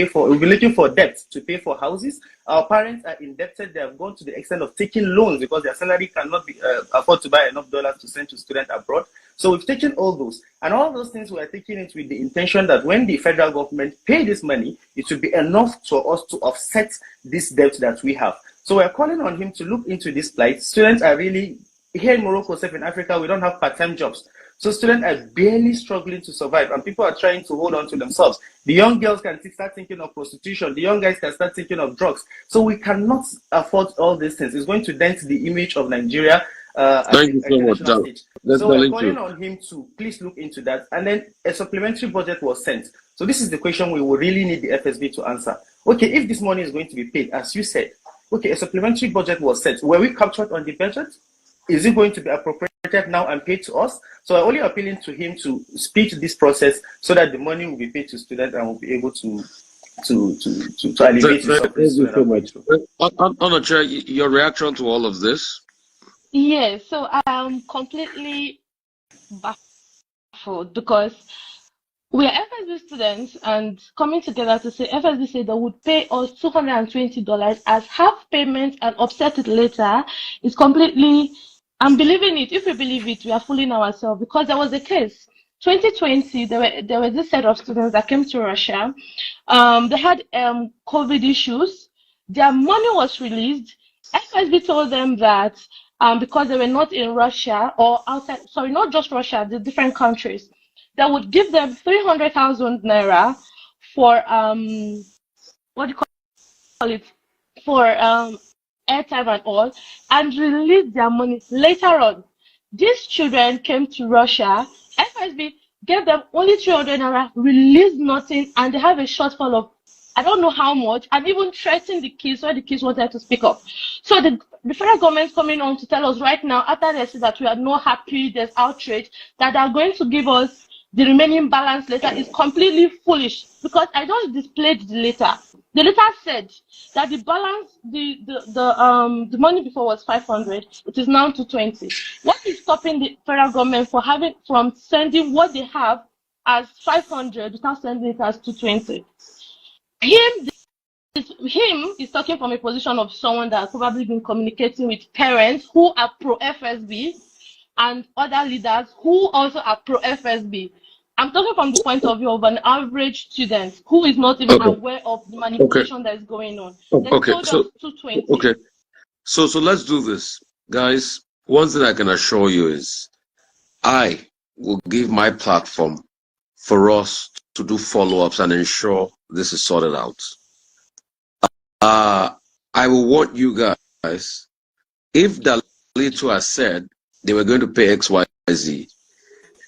for. We've been looking for debt to pay for houses. Our parents are indebted. They have gone to the extent of taking loans because their salary cannot be afford to buy enough dollars to send to students abroad. So we've taken all those, and all those things we are taking it with the intention that when the federal government pay this money, it should be enough for us to offset this debt that we have. So we're calling on him to look into this plight. Students are really, here in Morocco, except in Africa, we don't have part-time jobs. So students are barely struggling to survive, and people are trying to hold on to themselves. The young girls can start thinking of prostitution. The young guys can start thinking of drugs. So we cannot afford all these things. It's going to dent the image of Nigeria Thank you so much, Dan. So we're calling on him to please look into that. And then a supplementary budget was sent. So this is the question we will really need the FSB to answer. Okay, if this money is going to be paid, as you said, okay, a supplementary budget was set. Were we captured on the budget? Is it going to be appropriated now and paid to us? So I'm only appealing to him to speed this process so that the money will be paid to students and will be able to alleviate the suffering. Thank you so much. Onocha, your reaction to all of this? Yes, so I'm completely baffled because we are FSB students and coming together to say FSB said they would pay us $220 as half payment and offset it later is completely, I'm believing it. If we believe it, we are fooling ourselves because there was a case. 2020, there was this set of students that came to Russia. They had COVID issues. Their money was released. FSB told them that because they were not in Russia or outside, sorry, not just Russia, the different countries, they would give them 300,000 naira for what do you call it, for airtime and all, and release their money later on. These children came to Russia. FSB gave them only 300 naira, released nothing, and they have a shortfall of I don't know how much, and even threatened the kids when the kids wanted to speak up. So the federal government coming on to tell us right now, after they say that we are not happy, there's outrage, that they are going to give us the remaining balance later is completely foolish, because I just displayed the letter. The letter said that the balance, the money before was 500, it is now 220. What is stopping the federal government from sending what they have as 500 without sending it as 220? Him is talking from a position of someone that has probably been communicating with parents who are pro-FSB and other leaders who also are pro-FSB. I'm talking from the point of view of an average student who is not even aware of the manipulation that is going on. Okay, so 220. Okay, so let's do this, guys. One thing I can assure you is I will give my platform for us to do follow-ups and ensure this is sorted out. I will want you guys, if Dalito has said they were going to pay XYZ,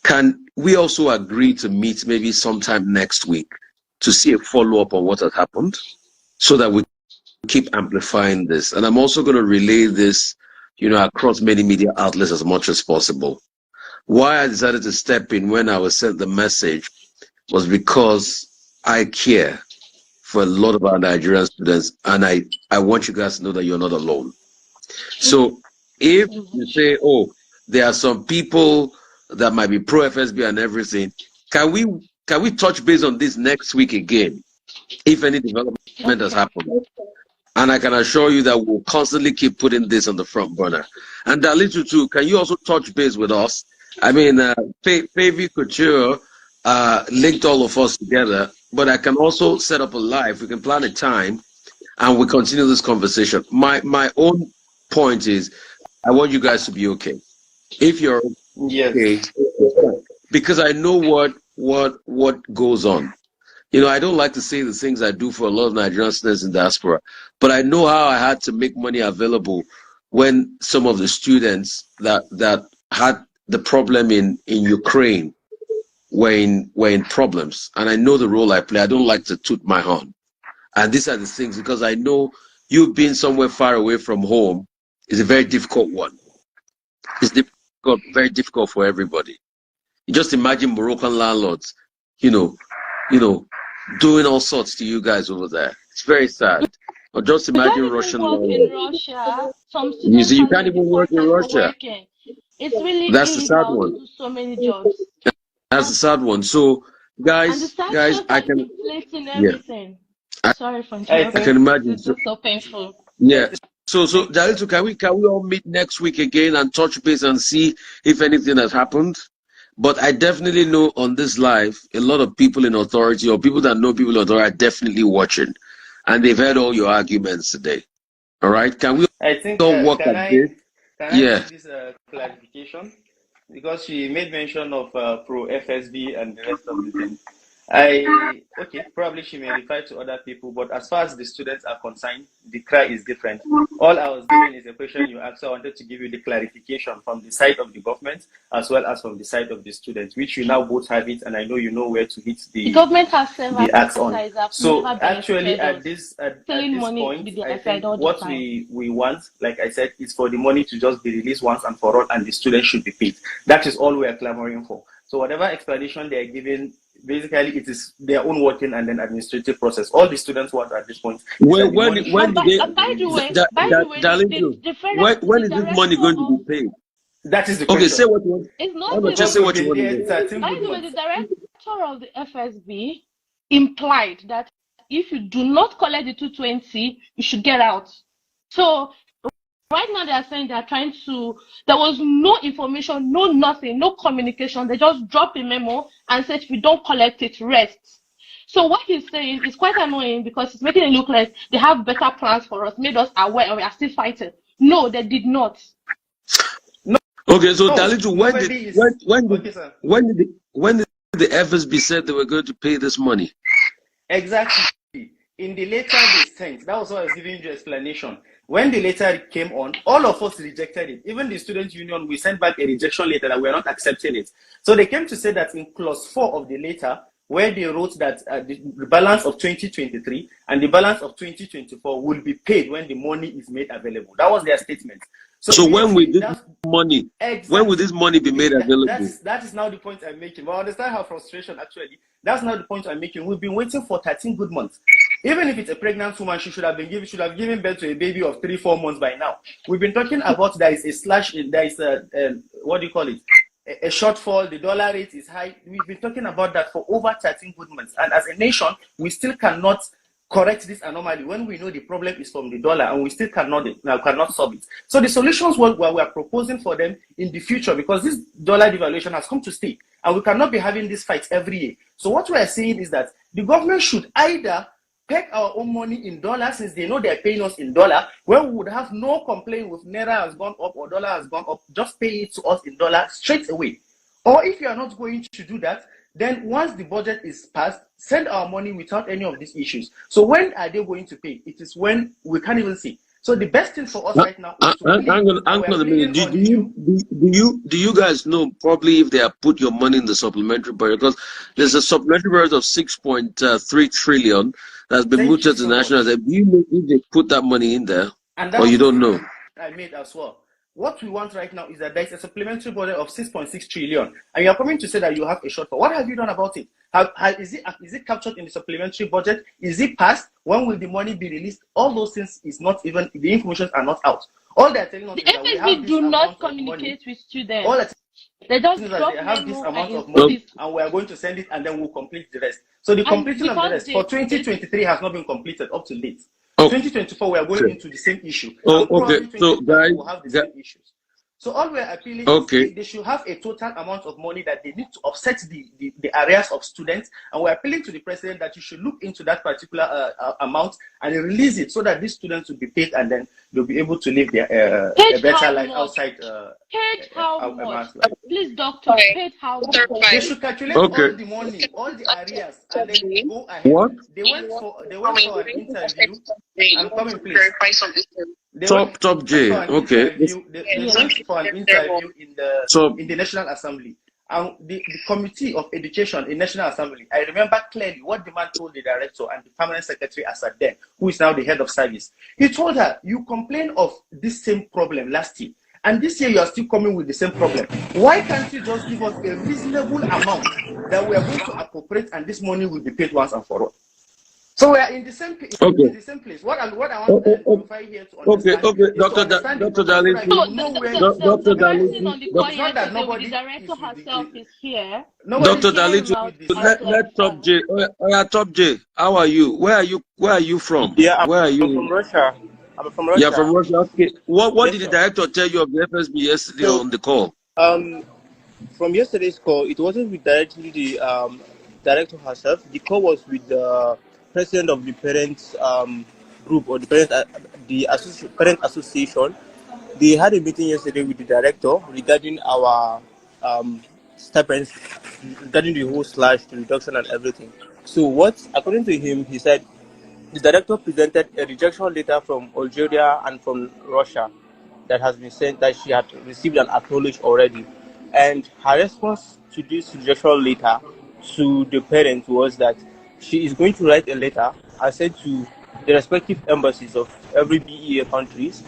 can we also agree to meet maybe sometime next week to see a follow-up on what has happened so that we keep amplifying this? And I'm also going to relay this, across many media outlets as much as possible. Why I decided to step in when I was sent the message was because I care for a lot of our Nigerian students, and I want you guys to know that you're not alone. So if you say, oh, there are some people that might be pro-FSB and everything, can we touch base on this next week again, if any development has happened? And I can assure you that we'll constantly keep putting this on the front burner. And Dalito too, can you also touch base with us? I mean, Favi Couture linked all of us together, but I can also set up a live. We can plan a time and we continue this conversation. My own point is I want you guys to be okay. If you're okay, because I know what goes on. I don't like to say the things I do for a lot of Nigerian students in diaspora, but I know how I had to make money available when some of the students that had the problem in Ukraine were in problems. And I know the role I play. I don't like to toot my horn. And these are the things, because I know you being somewhere far away from home is a very difficult one. It's difficult, very difficult for everybody. You just imagine Moroccan landlords, doing all sorts to you guys over there. It's very sad. Or just imagine Russian landlords. In Russia, some students you can't even work in Russia. It's really that's the sad one. To do so many jobs. That's the sad one. So, guys, I can. Everything. Sorry for interrupting. I can imagine. It's so painful. Yeah. So Dalito, can we all meet next week again and touch base and see if anything has happened? But I definitely know on this live, a lot of people in authority or people that know people in authority are definitely watching, and they've heard all your arguments today. All right? Can we all work on this? Can I give this clarification? Because she made mention of pro-FSB and the rest of the thing. Probably she may refer to other people, but as far as the students are concerned, the cry is different. All I was giving is a question you asked, so I wanted to give you the clarification from the side of the government as well as from the side of the students, which you now both have it, and I know you know where to hit the government has several acts on. So actually, at this point, I think what we want, like I said, is for the money to just be released once and for all, and the students should be paid. That is all we are clamoring for. So whatever explanation they are giving, basically it is their own working and then administrative process. All the students want at this point. When is this money going to be paid? That is the question. Okay, say what you want. It's not just say what you want to do. By the way, the director of the FSB implied that if you do not collect the 220, you should get out. So right now they are saying they are trying to, there was no information, no nothing, no communication. They just dropped a memo and said if you don't collect it, rest. So what he's saying is quite annoying because it's making it look like they have better plans for us, made us aware and we are still fighting. No, they did not. No. Okay, so Dalito, when did the FSB said they were going to pay this money? Exactly. in the letter they sent, that was what I was giving you explanation. When the letter came on, all of us rejected it. Even the student union, we sent back a rejection letter that we are not accepting it. So they came to say that in clause 4 of the letter, where they wrote that the balance of 2023 and the balance of 2024 will be paid when the money is made available. That was their statement. So when will this money, exactly, when will this money be made available? That is now the point I'm making. But I understand her frustration, actually. That's not the point I'm making. We've been waiting for 13 good months. Even if it's a pregnant woman, she should have given birth to a baby of 3-4 months by now. We've been talking about there is a slash, there is a what do you call it? A shortfall, the dollar rate is high. We've been talking about that for over 13 good months. And as a nation, we still cannot correct this anomaly when we know the problem is from the dollar, and we still cannot solve it. So the solutions we are proposing for them in the future, because this dollar devaluation has come to stay, and we cannot be having these fights every year. So what we are saying is that the government should either peg our own money in dollars, since they know they're paying us in dollar, where we would have no complaint with naira has gone up or dollar has gone up, just pay it to us in dollars straight away. Or if you are not going to do that, then once the budget is passed, send our money without any of these issues. So when are they going to pay? It is when we can't even see. So the best thing for us right now is to hang on a minute. Do you guys know probably if they have put your money in the supplementary budget? Because there's a supplementary budget of 6.3 trillion that's been mooted to the national. Do you know if they put that money in there, or you don't know? I made as well. What we want right now is that there is a supplementary budget of 6.6 trillion, and you are coming to say that you have a shortfall. What have you done about it? Is it captured in the supplementary budget? Is it passed? When will the money be released? All those things is not even, the information are not out. All they're telling us is that we have this do not communicate with students. All they just drop they have this amount of money, and we are going to send it, and then we'll complete the rest. So the completion of the rest for 2023 has not been completed up to date. 2024, we are going into the same issue. Okay. So, guys, we'll have the same issues. So all we're appealing is they should have a total amount of money that they need to offset the areas of students. And we're appealing to the president that you should look into that particular amount and release it so that these students will be paid, and then they'll be able to live their a better life outside. Paid how much? Please, doctor, paid how much? They should calculate all the money, all the areas, and then go ahead. What? They went for an interview. I'm coming, please. Top J. Okay. They went for an interview in the National Assembly. And the Committee of Education in National Assembly, I remember clearly what the man told the director and the permanent secretary Assad then, who is now the head of service. He told her, you complained of this same problem last year, and this year you are still coming with the same problem. Why can't you just give us a reasonable amount that we are going to appropriate, and this money will be paid once and for all? So we are in the same place. In the same place. What I want to clarify here to understand. Okay. Dr. Dalit. Dr. Dalit. The director herself is here. Dr. Dalit, let Top J. Top J. How are you? Where are you from? Yeah, where are you? I'm from Russia. Yeah, from Russia. Okay. What did the director tell you of the FSB yesterday on the call? From yesterday's call, it wasn't with directly the director herself. The call was with the president of the parents group, or the parent association. They had a meeting yesterday with the director regarding our stipends, regarding the whole slash, the reduction and everything. So according to him, he said the director presented a rejection letter from Algeria and from Russia that has been sent, that she had received and acknowledged already. And her response to this rejection letter to the parents was that she is going to write a letter and send to the respective embassies of every BEA countries,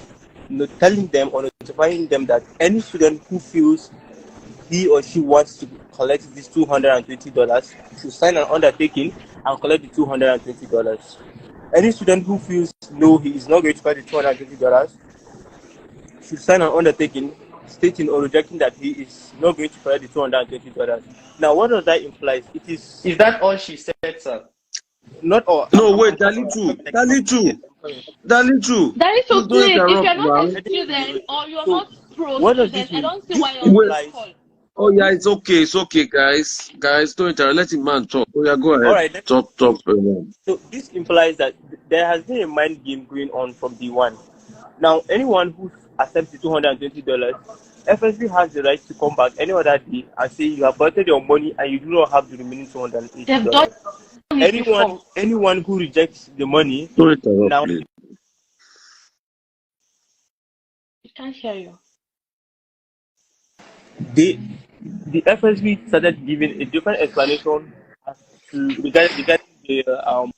telling them or notifying them that any student who feels he or she wants to collect this $220 should sign an undertaking and collect the $220. Any student who feels no, he is not going to collect the $220 should sign an undertaking stating or rejecting that he is not going to collect the $220. Now, what does that imply? Is that all she said, sir? Not all. No, wait, Dalitu, please, if you're not a student or you're not pro-student, I don't see why you're on this call. Oh yeah, it's okay, guys, don't interrupt. Let him man talk. Oh yeah, go ahead. All right, talk. So this implies that there has been a mind game going on from day one. Now, anyone who accepts the $220, FSB has the right to come back any other day and say you have budgeted your money and you do not have the remaining $280. They've done anyone who rejects the money Sorry to interrupt, now, please. We can't hear you. the FSB started giving a different explanation as to regarding the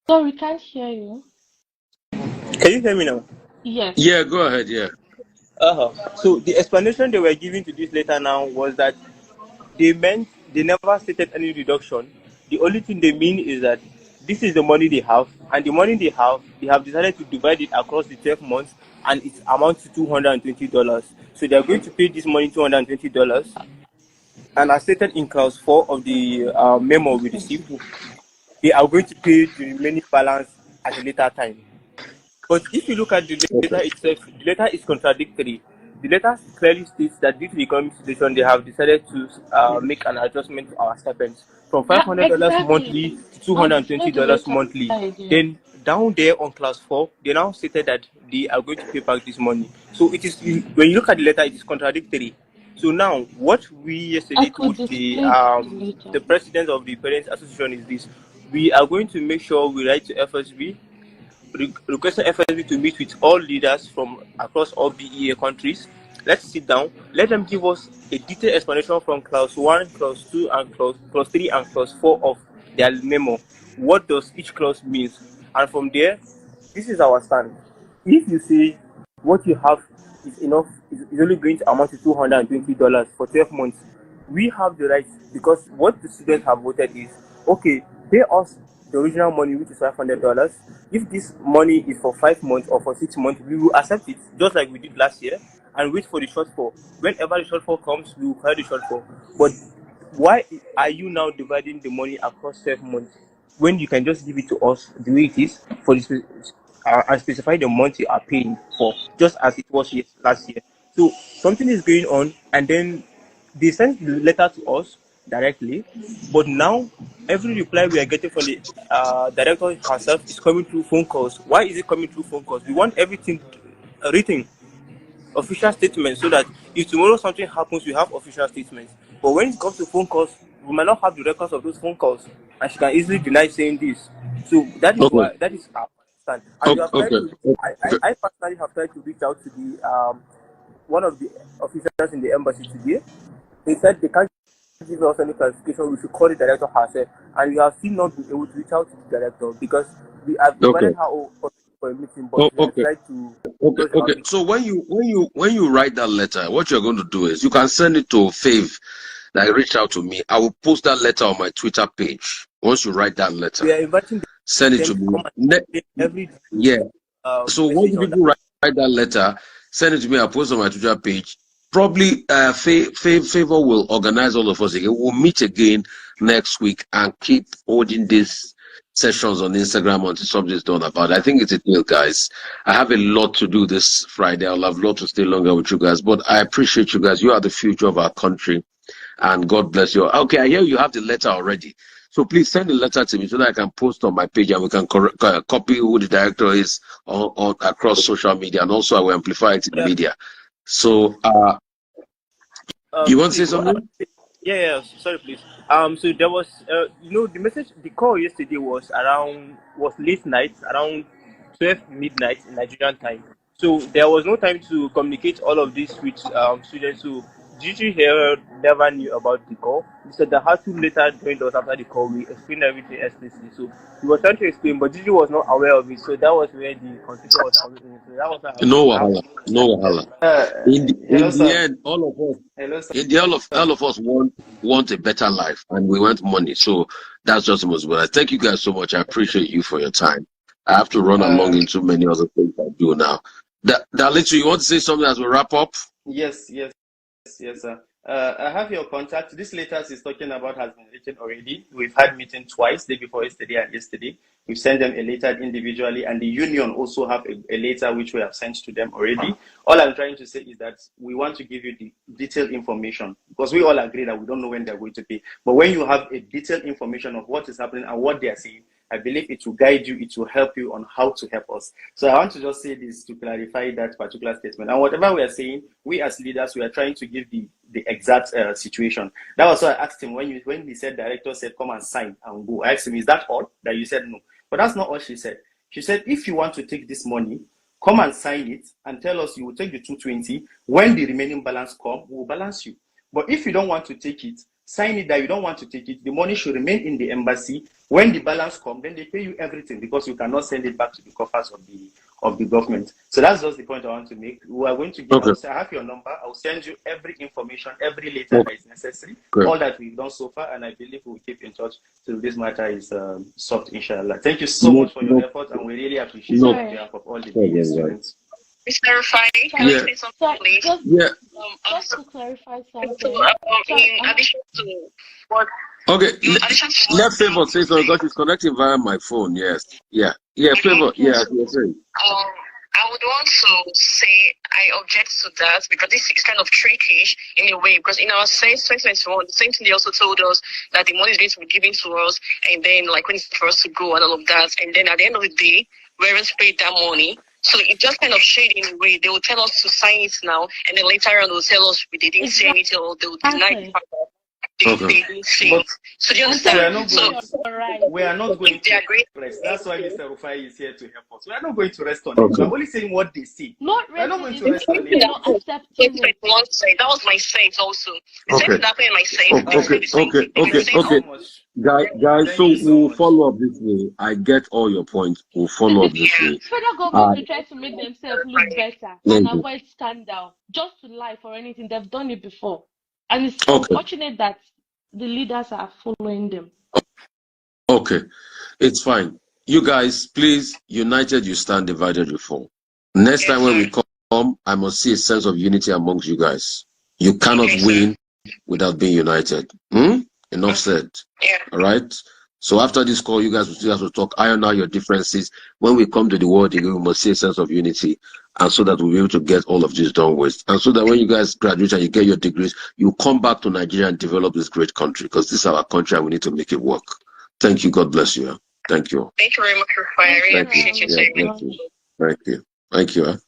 So we can't hear you. Can you hear me now? Yes. Yeah, go ahead. Yeah. So the explanation they were giving to this letter now was that they never stated any reduction. The only thing they mean is that this is the money they have, and the money they have decided to divide it across the 12 months, and it amounts to $220. So they are going to pay this money $220, and as stated in clause 4 of the memo we received, they are going to pay the remaining balance at a later time. But if you look at the letter itself, the letter is contradictory. The letter clearly states that due to the economic situation, they have decided to make an adjustment to our stipends from $500 monthly to $220 monthly. Then down there on class 4, they now stated that they are going to pay back this money. So it is, when you look at the letter, it is contradictory. So now, what we yesterday told the president of the Parents Association is this: we are going to make sure we write to FSB, requesting FSB to meet with all leaders from across all BEA countries. Let's sit down. Let them give us a detailed explanation from clause 1, clause 2, and clause 3 and clause 4 of their memo. What does each clause mean? And from there, this is our stand. If you say what you have is enough, is only going to amount to $220 for 12 months, we have the right, because what the students have voted is, okay, pay us the original money, which is $500. If this money is for 5 months or for 6 months, we will accept it, just like we did last year, and wait for the shortfall. Whenever the shortfall comes, we will clear the shortfall. But why are you now dividing the money across 12 months when you can just give it to us the way it is for this, and specify the month you are paying for, just as it was last year? So something is going on, and then they sent the letter to us directly, but now every reply we are getting from the director herself is coming through phone calls. Why is it coming through phone calls? We want everything written, official statements, so that if tomorrow something happens, we have official statements. But when it comes to phone calls, we might not have the records of those phone calls, and she can easily deny saying this. So that is why, that is our stand. And you have tried to, I personally have tried to reach out to the one of the officials in the embassy today. They said they can't give us any clarification. We should call the director herself, and we have still not been able to reach out to the director because we have invited her for a meeting, but we have tried to. Okay. So when you write that letter, what you're going to do is you can send it to Fave that reached out to me. I will post that letter on my Twitter page. Once you write that letter, we are inviting send it to me. Every so once people write that letter, send it to me. I'll post on my Twitter page. Probably Favor will organize all of us again. We'll meet again next week and keep holding these sessions on Instagram until something's done about it. I think it's a deal, guys. I have a lot to do this Friday. I'll have a lot to stay longer with you guys, but I appreciate you guys. You are the future of our country, and God bless you. Okay, I hear you have the letter already. So please send the letter to me so that I can post on my page and we can copy who the director is on across social media, and also I will amplify it in the media. So, you want to say something? Yeah. Sorry, please. So there was, the call yesterday was late night, around 12 midnight in Nigerian time. So there was no time to communicate all of this with students. So Gigi here never knew about the call. He said that Hatu later joined us after the call. We explained everything explicitly. So he was trying to explain, but Gigi was not aware of it. So that was where the confusion was coming in. So that was no wahala. In the end, all of us want a better life, and we want money. So that's just the most. But I thank you guys so much. I appreciate you for your time. I have to run along into many other things I do now. Dalitu, you want to say something as we wrap up? Yes, sir. I have your contact. This letter is talking about has been written already. We've had meeting twice, day before yesterday and yesterday. We've sent them a letter individually, and the union also have a letter which we have sent to them already. All I'm trying to say is that we want to give you the detailed information, because we all agree that we don't know when they're going to pay. But when you have a detailed information of what is happening and what they are saying, I believe it will guide you, it will help you on how to help us. So I want to just say this to clarify that particular statement. And whatever we are saying, we as leaders, we are trying to give the exact situation. That was why I asked him when he said, director said, come and sign and go. I asked him, is that all? That you said no. But that's not what she said. She said, if you want to take this money, come and sign it and tell us you will take the 220. When the remaining balance comes, we will balance you. But if you don't want to take it, sign it that you don't want to take it. The money should remain in the embassy. When the balance comes, then they pay you everything because you cannot send it back to the coffers of the government. So that's just the point I want to make. We are going to give. Okay. I have your number. I'll send you every information, every letter that is necessary. Great. All that we've done so far, and I believe we'll keep in touch till this matter is solved, inshallah. Thank you so much for your effort, and we really appreciate it on behalf of all the students. Mr. Rufai, can I say something, please? Just to clarify something. In addition to what... Okay, let Favor say so because it's connecting via my phone, yes. Yeah, Favor, yeah, you're saying. I would want to say I object to that because this is kind of tricky in a way, because in our sense 2021, the same thing they also told us that the money is going to be given to us, and then like when it's for us to go and all of that, and then at the end of the day, we haven't paid that money. So it just kind of shade in a way. They will tell us to sign it now, and then later on they'll tell us they didn't say anything, or they will deny it. They didn't say it. So do you understand? We are not going to rest. That's why Mr. Rufai is here to help us. We are not going to rest on it. I'm only saying what they say. We are not going to rest on it. That was my sense also. The same thing happened in my sense. Okay. Guys, so we'll follow up this way. I get all your points. We'll follow up this way. Federal government will try to make themselves look better and avoid scandal, just to lie for anything. They've done it before. And it's unfortunate that the leaders are following them. Okay, it's fine. You guys, please, united you stand, divided you fall. Next time when we come, I must see a sense of unity amongst you guys. You cannot win without being united. Enough said. All right? So after this call, you guys will still have to talk, iron out your differences. When we come to the world again, we must see a sense of unity, and so that we'll be able to get all of this done with. And so that when you guys graduate and you get your degrees, you come back to Nigeria and develop this great country, because this is our country and we need to make it work. Thank you. God bless you. Thank you. Thank you very much, Rufai. I really appreciate you. Thank you. Thank you.